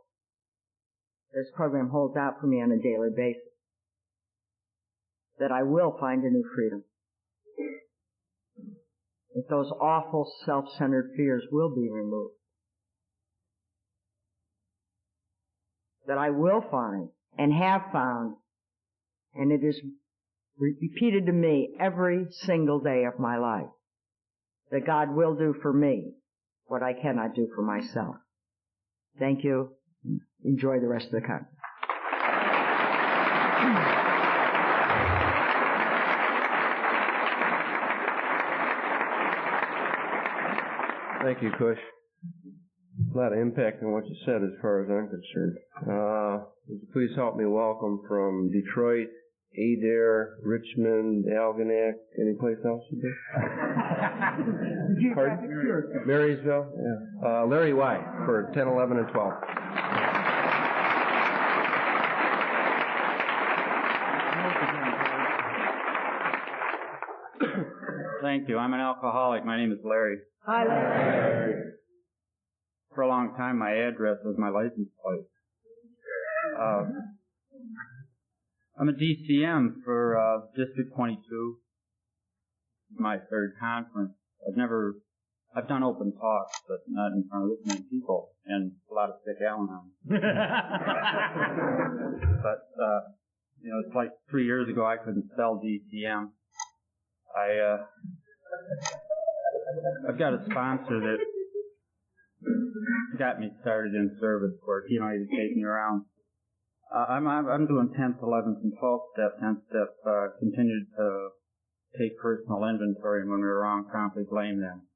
this program holds out for me on a daily basis. That I will find a new freedom. That those awful self-centered fears will be removed. That I will find and have found, and it is repeated to me every single day of my life, that God will do for me what I cannot do for myself. Thank you. Enjoy the rest of the conference. Thank you, Cush. A lot of impact on what you said as far as I'm concerned. Would you please help me welcome from Detroit, Adair, Richmond, Algonac, any place else you do? Pardon? Marysville? Yeah. Larry White for 10, 11, and 12. Thank you. I'm an alcoholic. My name is Larry. Hi, Larry. For a long time, my address was my license plate. I'm a DCM for District 22. My third conference. I've done open talks, but not in front of this many people, and a lot of sick al-anon. But, it's like 3 years ago I couldn't sell DCM. I've got a sponsor that got me started in service work. He take me around. I'm doing 10th, 11th, and 12th step. 10th step continued to take personal inventory, and when we were wrong, promptly blame them.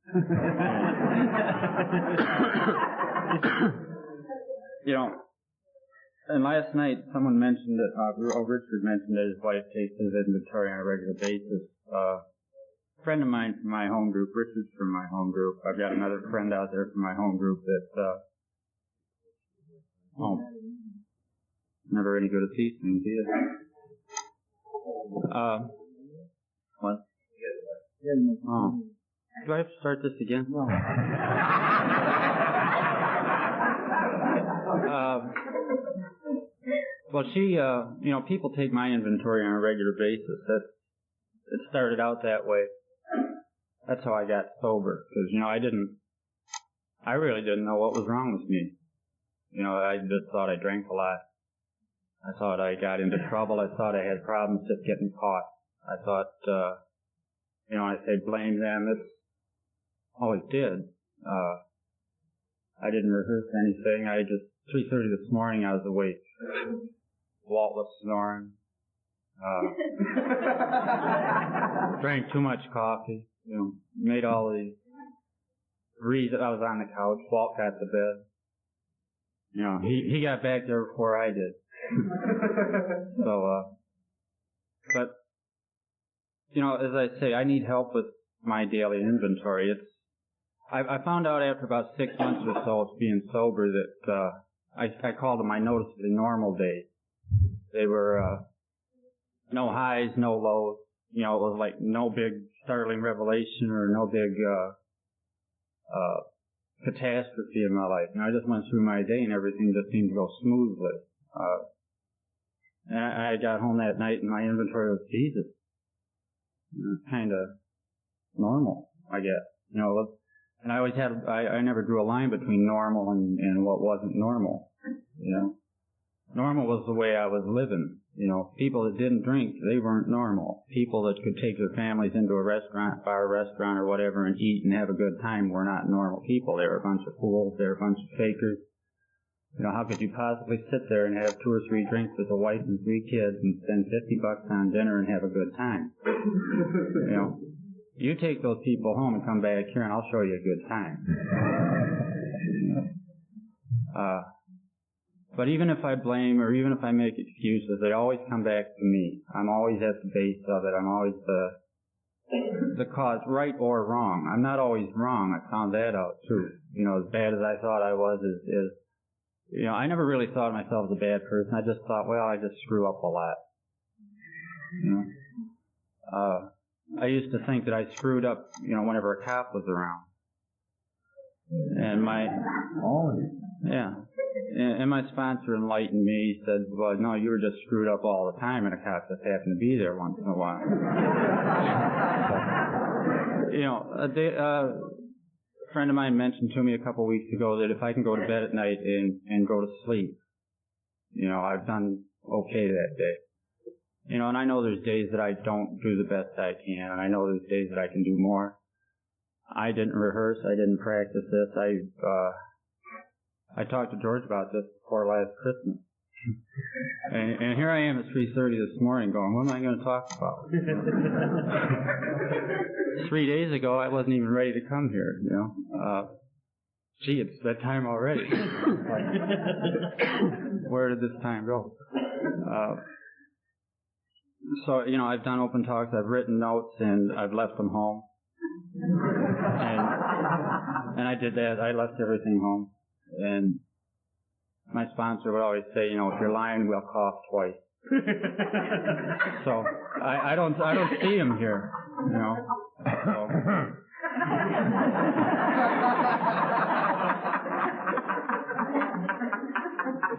And last night someone mentioned that, Richard mentioned that his wife takes his inventory on a regular basis. A friend of mine from my home group, Richard's from my home group. I've got another friend out there from my home group that, never any good at these things either. What? Oh. Do I have to start this again? No. Well, she, people take my inventory on a regular basis. It started out that way. That's how I got sober, because, I really didn't know what was wrong with me. I just thought I drank a lot. I thought I got into trouble. I thought I had problems just getting caught. I thought, I say blame them. It's always did. I didn't rehearse anything. 3:30 this morning I was awake. Walt was snoring. Drank too much coffee. Made all these reasons. I was on the couch. Walt got to bed. You know, he got back there before I did. So, but, you know, as I say, I need help with my daily inventory. I found out after about 6 months or so of being sober that, I called them my noticeably normal days. They were, no highs, no lows. You know, it was like no big startling revelation or no big, catastrophe in my life. You know, I just went through my day and everything just seemed to go smoothly. And I got home that night and my inventory was Jesus. Kind of normal, I guess. You know, and I always had, I never drew a line between normal and what wasn't normal. You know, normal was the way I was living. You know, people that didn't drink, they weren't normal. People that could take their families into a restaurant, bar, restaurant, or whatever and eat and have a good time were not normal people. They were a bunch of fools. They were a bunch of fakers. You know, how could you possibly sit there and have 2 or 3 drinks with a wife and 3 kids and spend $50 on dinner and have a good time? You know, you take those people home and come back here and I'll show you a good time. But even if I blame or even if I make excuses, they always come back to me. I'm always at the base of it. I'm always the cause, right or wrong. I'm not always wrong. I found that out too. You know, as bad as I thought I was is you know, I never really thought of myself as a bad person. I just thought, well, I just screw up a lot. You know? I used to think that I screwed up, you know, whenever a cop was around. And and my sponsor enlightened me. He said, well, no, you were just screwed up all the time and a cop just happened to be there once in a while. You know, a friend of mine mentioned to me a couple of weeks ago that if I can go to bed at night and go to sleep, you know, I've done okay that day. You know, and I know there's days that I don't do the best I can, and I know there's days that I can do more. I didn't rehearse, I didn't practice this. I talked to George about this before last Christmas. And here I am at 3:30 this morning going, what am I going to talk about? 3 days ago, I wasn't even ready to come here, you know. Gee, it's that time already. Where did this time go? So, you know, I've done open talks, I've written notes, and I've left them home. And I did that. I left everything home. And my sponsor would always say, you know, if you're lying, we'll cough twice. So I don't see him here, you know. So.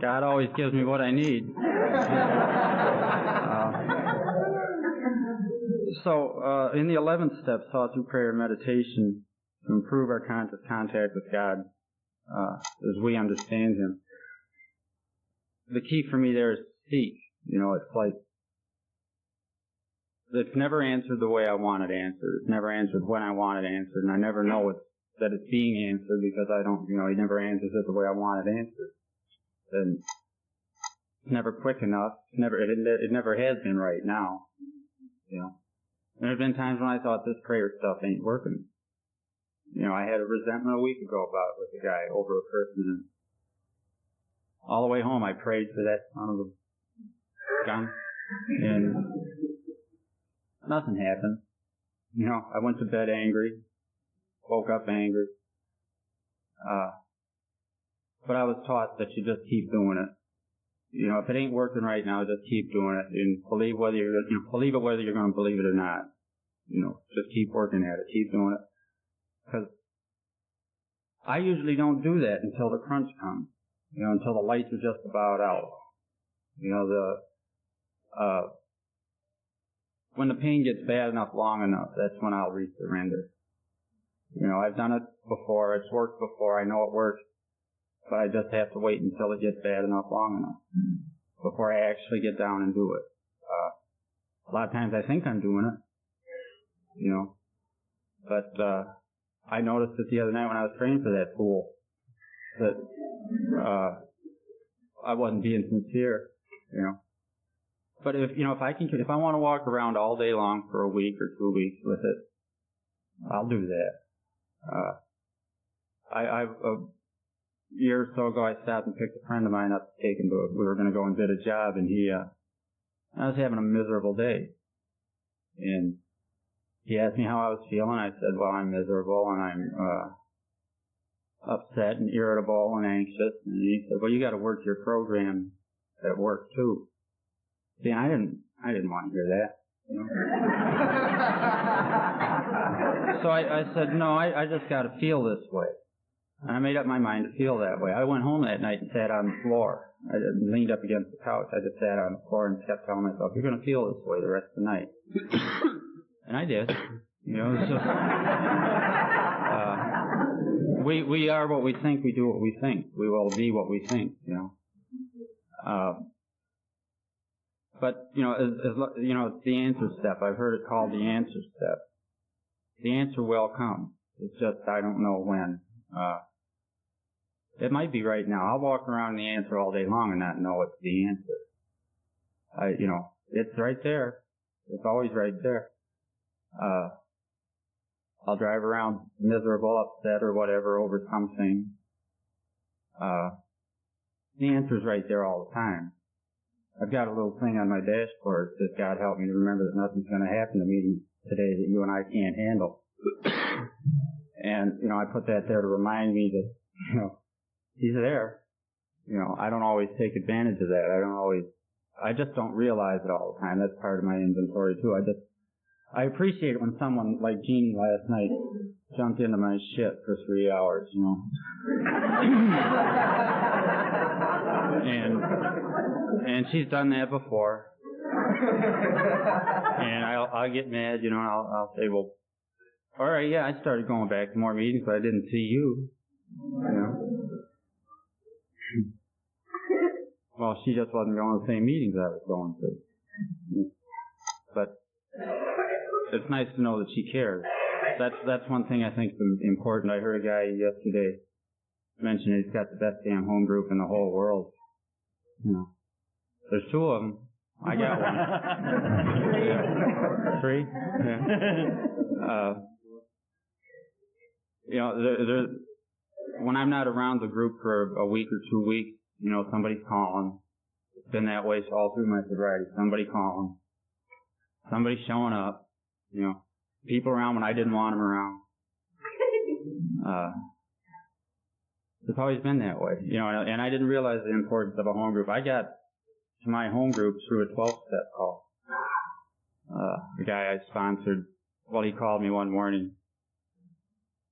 God always gives me what I need. So in the 11th step, thought through prayer and meditation, to improve our conscious contact with God as we understand Him. The key for me there is seek. You know, it's like, it's never answered the way I want it answered. It's never answered when I want it answered, and I never know that it's being answered because I don't, you know, He never answers it the way I want it answered. And it's never quick enough. It never has been right now. You know, there have been times when I thought this prayer stuff ain't working. You know, I had a resentment a week ago about with a guy over a person, and all the way home I prayed for that son of a gun, and nothing happened. You know, I went to bed angry, woke up angry, but I was taught that you just keep doing it. You know, if it ain't working right now, just keep doing it, and believe it whether you're going to believe it or not. You know, just keep working at it, keep doing it. Because I usually don't do that until the crunch comes. You know, until the lights are just about out. You know, when the pain gets bad enough, long enough, that's when I'll surrender. You know, I've done it before, it's worked before, I know it works, but I just have to wait until it gets bad enough, long enough, before I actually get down and do it. A lot of times I think I'm doing it, you know, but I noticed it the other night when I was praying for that fool, that I wasn't being sincere, you know. But if I want to walk around all day long for a week or 2 weeks with it, I'll do that. year or so ago, I stopped and picked a friend of mine up to take him to, we were going to go and bid a job, and I was having a miserable day. And he asked me how I was feeling. I said, well, I'm miserable, and I'm upset and irritable and anxious. And he said, well, you got to work your program at work too. See, I didn't want to hear that. You know? So I said, no, I just got to feel this way. And I made up my mind to feel that way. I went home that night and sat on the floor. I leaned up against the couch. I just sat on the floor and kept telling myself, you're going to feel this way the rest of the night. And I did. You know, it's just, we are what we think, we do what we think. We will be what we think, you know. But, you know, you know, it's the answer step. I've heard it called the answer step. The answer will come. It's just I don't know when. It might be right now. I'll walk around the answer all day long and not know it's the answer. You know, it's right there. It's always right there. I'll drive around miserable, upset, or whatever over something. The answer's right there all the time. I've got a little thing on my dashboard that God help me to remember that nothing's going to happen to me today that you and I can't handle. And, you know, I put that there to remind me that, you know, He's there. You know, I don't always take advantage of that. I just don't realize it all the time. That's part of my inventory too. I appreciate it when someone like Jeannie last night jumped into my shit for 3 hours, you know. And she's done that before. And I'll get mad, you know, and I'll say, well, all right, yeah, I started going back to more meetings, but I didn't see you. You know. Well, she just wasn't going to the same meetings I was going to. But it's nice to know that she cares. That's one thing I think is important. I heard a guy yesterday mention he's got the best damn home group in the whole world. You know, there's 2 of them. I got one. Yeah. 3? Yeah. You know, when I'm not around the group for a week or 2 weeks, you know, somebody's calling. It's been that way all through my sobriety. Somebody calling. Somebody showing up. You know, people around when I didn't want them around. It's always been that way. You know, and I didn't realize the importance of a home group. I got to my home group through a 12-step call. The guy I sponsored, well, he called me one morning,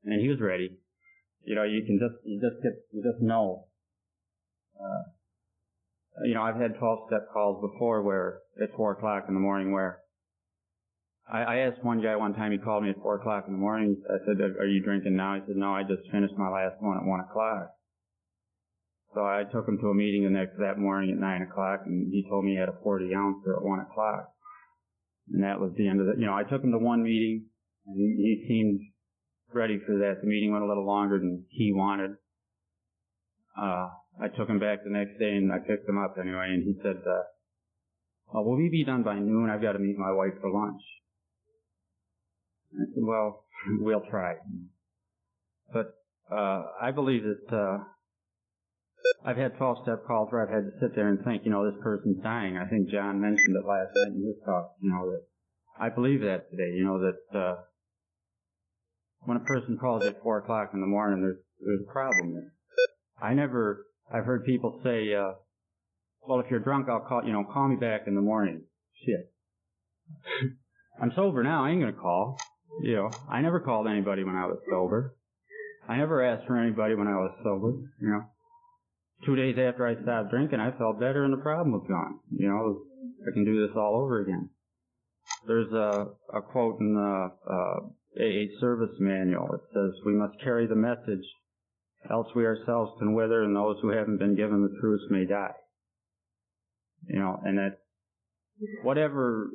and he was ready. You know, you just know. You know, I've had 12-step calls before where at 4 o'clock in the morning where I asked one guy one time, he called me at 4 o'clock in the morning. I said, are you drinking now? He said, no, I just finished my last one at 1 o'clock. So I took him to a meeting that morning at 9 o'clock, and he told me he had a 40-ouncer at 1 o'clock. And that was the end of it. You know, I took him to one meeting, and he seemed ready for that. The meeting went a little longer than he wanted. I took him back the next day, and I picked him up anyway, and he said, will we be done by noon? I've got to meet my wife for lunch. I said, well, we'll try. But I believe that I've had 12-step calls where I've had to sit there and think, you know, this person's dying. I think John mentioned it last night in his talk, you know, that I believe that today, you know, that when a person calls at 4 o'clock in the morning, there's a problem there. I've heard people say, well, if you're drunk, call me back in the morning. Shit. I'm sober now, I ain't gonna call. You know, I never called anybody when I was sober. I never asked for anybody when I was sober, you know. 2 days after I stopped drinking, I felt better and the problem was gone. You know, I can do this all over again. There's a quote in the AA service manual. It says, we must carry the message, else we ourselves can wither, and those who haven't been given the truth may die. You know, and that whatever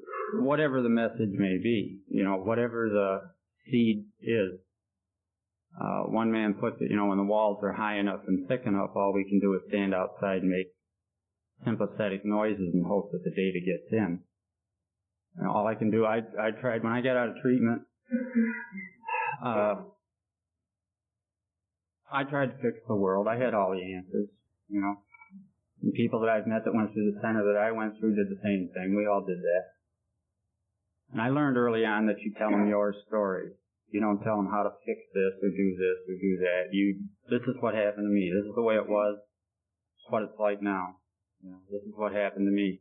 the message may be, you know, whatever the seed is, one man puts it, you know, when the walls are high enough and thick enough, all we can do is stand outside and make sympathetic noises and hope that the data gets in. And all I can do, I tried when I got out of treatment, I tried to fix the world. I had all the answers, you know. And people that I've met that went through the center that I went through did the same thing. We all did that. And I learned early on that you tell them your story. You don't tell them how to fix this or do this or do that. This is what happened to me. This is the way it was. It's what it's like now. You know, this is what happened to me.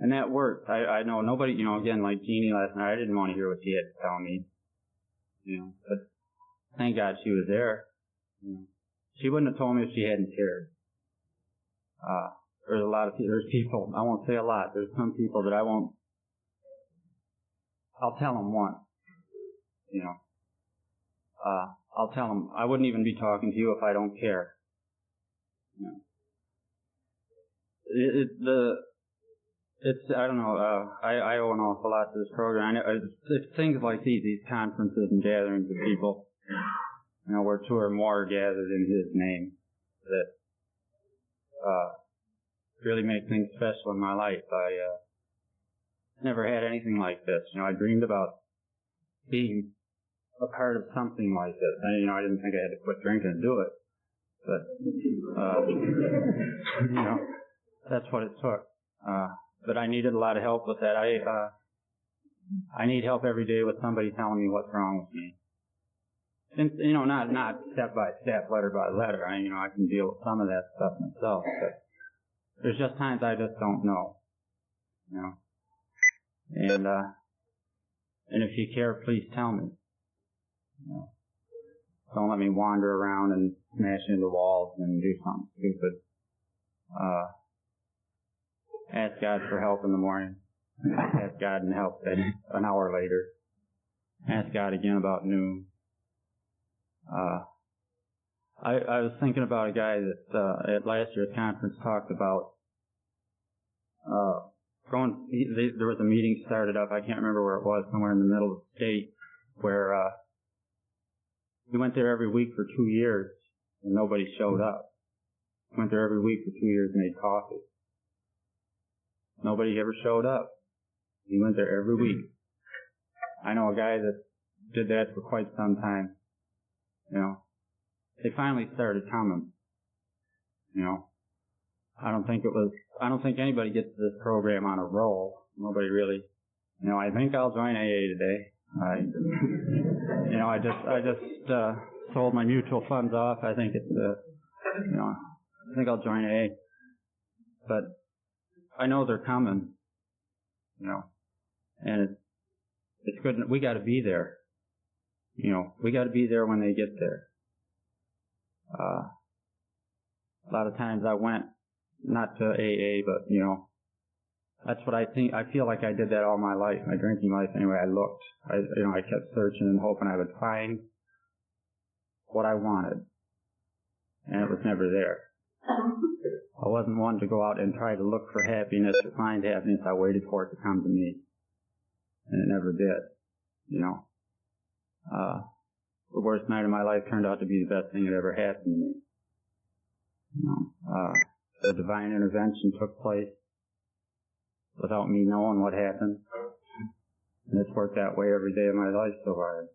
And that worked. I know nobody, you know, again, like Jeannie last night, I didn't want to hear what she had to tell me. You know, but thank God she was there. You know, she wouldn't have told me if she hadn't cared. There's a lot of people, there's people, I won't say a lot, there's some people that I'll tell them once. You know, I'll tell them, I wouldn't even be talking to you if I don't care. You know. I don't know, I owe an awful lot to this program. It's things like these conferences and gatherings of people, you know, where two or more are gathered in His name, that really make things special in my life. I never had anything like this. You know, I dreamed about being a part of something like this. And, you know, I didn't think I had to quit drinking and do it. But, you know, that's what it took. But I needed a lot of help with that. I need help every day with somebody telling me what's wrong with me. And, you know, not step by step, letter by letter. You know, I can deal with some of that stuff myself. But there's just times I just don't know. You know. And if you care, please tell me. You know. Don't let me wander around and smash into walls and do something stupid. Ask God for help in the morning. Ask God and help an hour later. Ask God again about noon. I was thinking about a guy that at last year's conference talked about there was a meeting started up, I can't remember where it was, somewhere in the middle of the state, where we went there every week for 2 years and nobody showed up. Went there every week for 2 years and made coffee. Nobody ever showed up. He went there every week. I know a guy that did that for quite some time. You know, they finally started coming. You know, I don't think anybody gets to this program on a roll. Nobody really. You know, I think I'll join AA today. I just sold my mutual funds off. I think it's, I think I'll join AA. But I know they're coming. You know, and it's good. We got to be there. You know, we got to be there when they get there. A lot of times I went not to AA, but you know, that's what I think. I feel like I did that all my life, my drinking life. Anyway, I looked. I kept searching and hoping I would find what I wanted, and it was never there. I wasn't one to go out and try to look for happiness or find happiness. I waited for it to come to me, and it never did. You know. The worst night of my life turned out to be the best thing that ever happened to me. You know, the divine intervention took place without me knowing what happened. And it's worked that way every day of my life so far.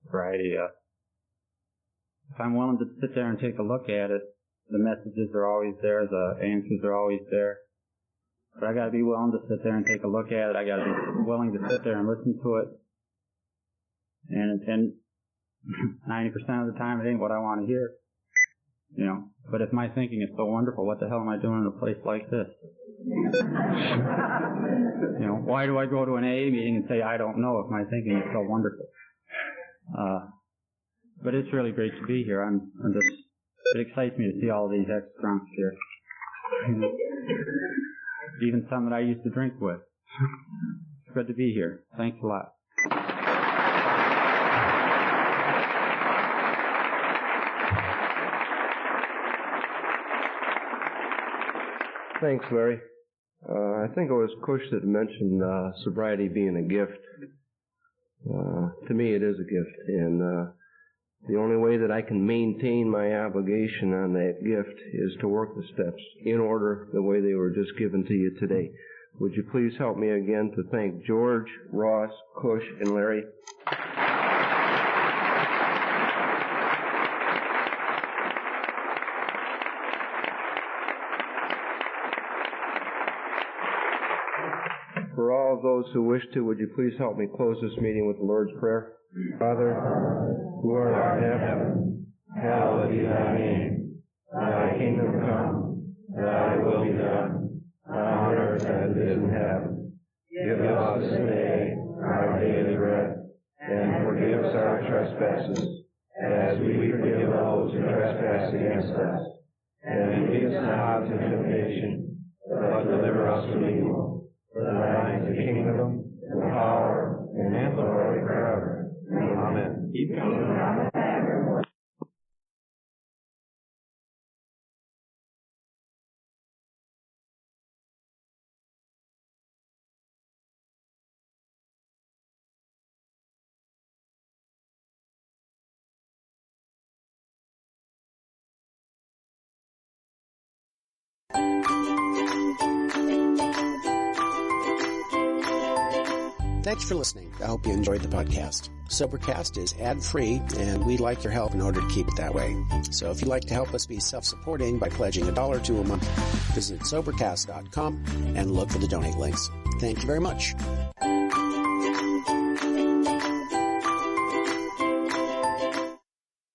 If I'm willing to sit there and take a look at it, the messages are always there, the answers are always there. But I gotta be willing to sit there and take a look at it. I gotta be willing to sit there and listen to it. And 90% of the time it ain't what I want to hear. You know, but if my thinking is so wonderful, what the hell am I doing in a place like this? You know, why do I go to an AA meeting and say I don't know if my thinking is so wonderful? But it's really great to be here. It excites me to see all these ex-drunks here. Even some that I used to drink with. It's good to be here. Thanks a lot. Thanks, Larry. I think it was Kush that mentioned sobriety being a gift. To me, it is a gift, and the only way that I can maintain my obligation on that gift is to work the steps in order the way they were just given to you today. Would you please help me again to thank George, Ross, Kush, and Larry? all of those who wish to, would you please help me close this meeting with the Lord's Prayer? Father, who art in heaven, hallowed be thy name. Thy kingdom come, thy will be done, on earth as it is in heaven. Give us this day our daily bread, and forgive us our trespasses, as we forgive those who trespass against us. And lead us not into temptation, but deliver us from evil. For thine is the kingdom, the power, and the glory forever. Amen. Keep coming. Thanks for listening. I hope you enjoyed the podcast. Sobercast is ad-free, and we'd like your help in order to keep it that way. So if you'd like to help us be self-supporting by pledging $1 or $2 a month, visit Sobercast.com and look for the donate links. Thank you very much.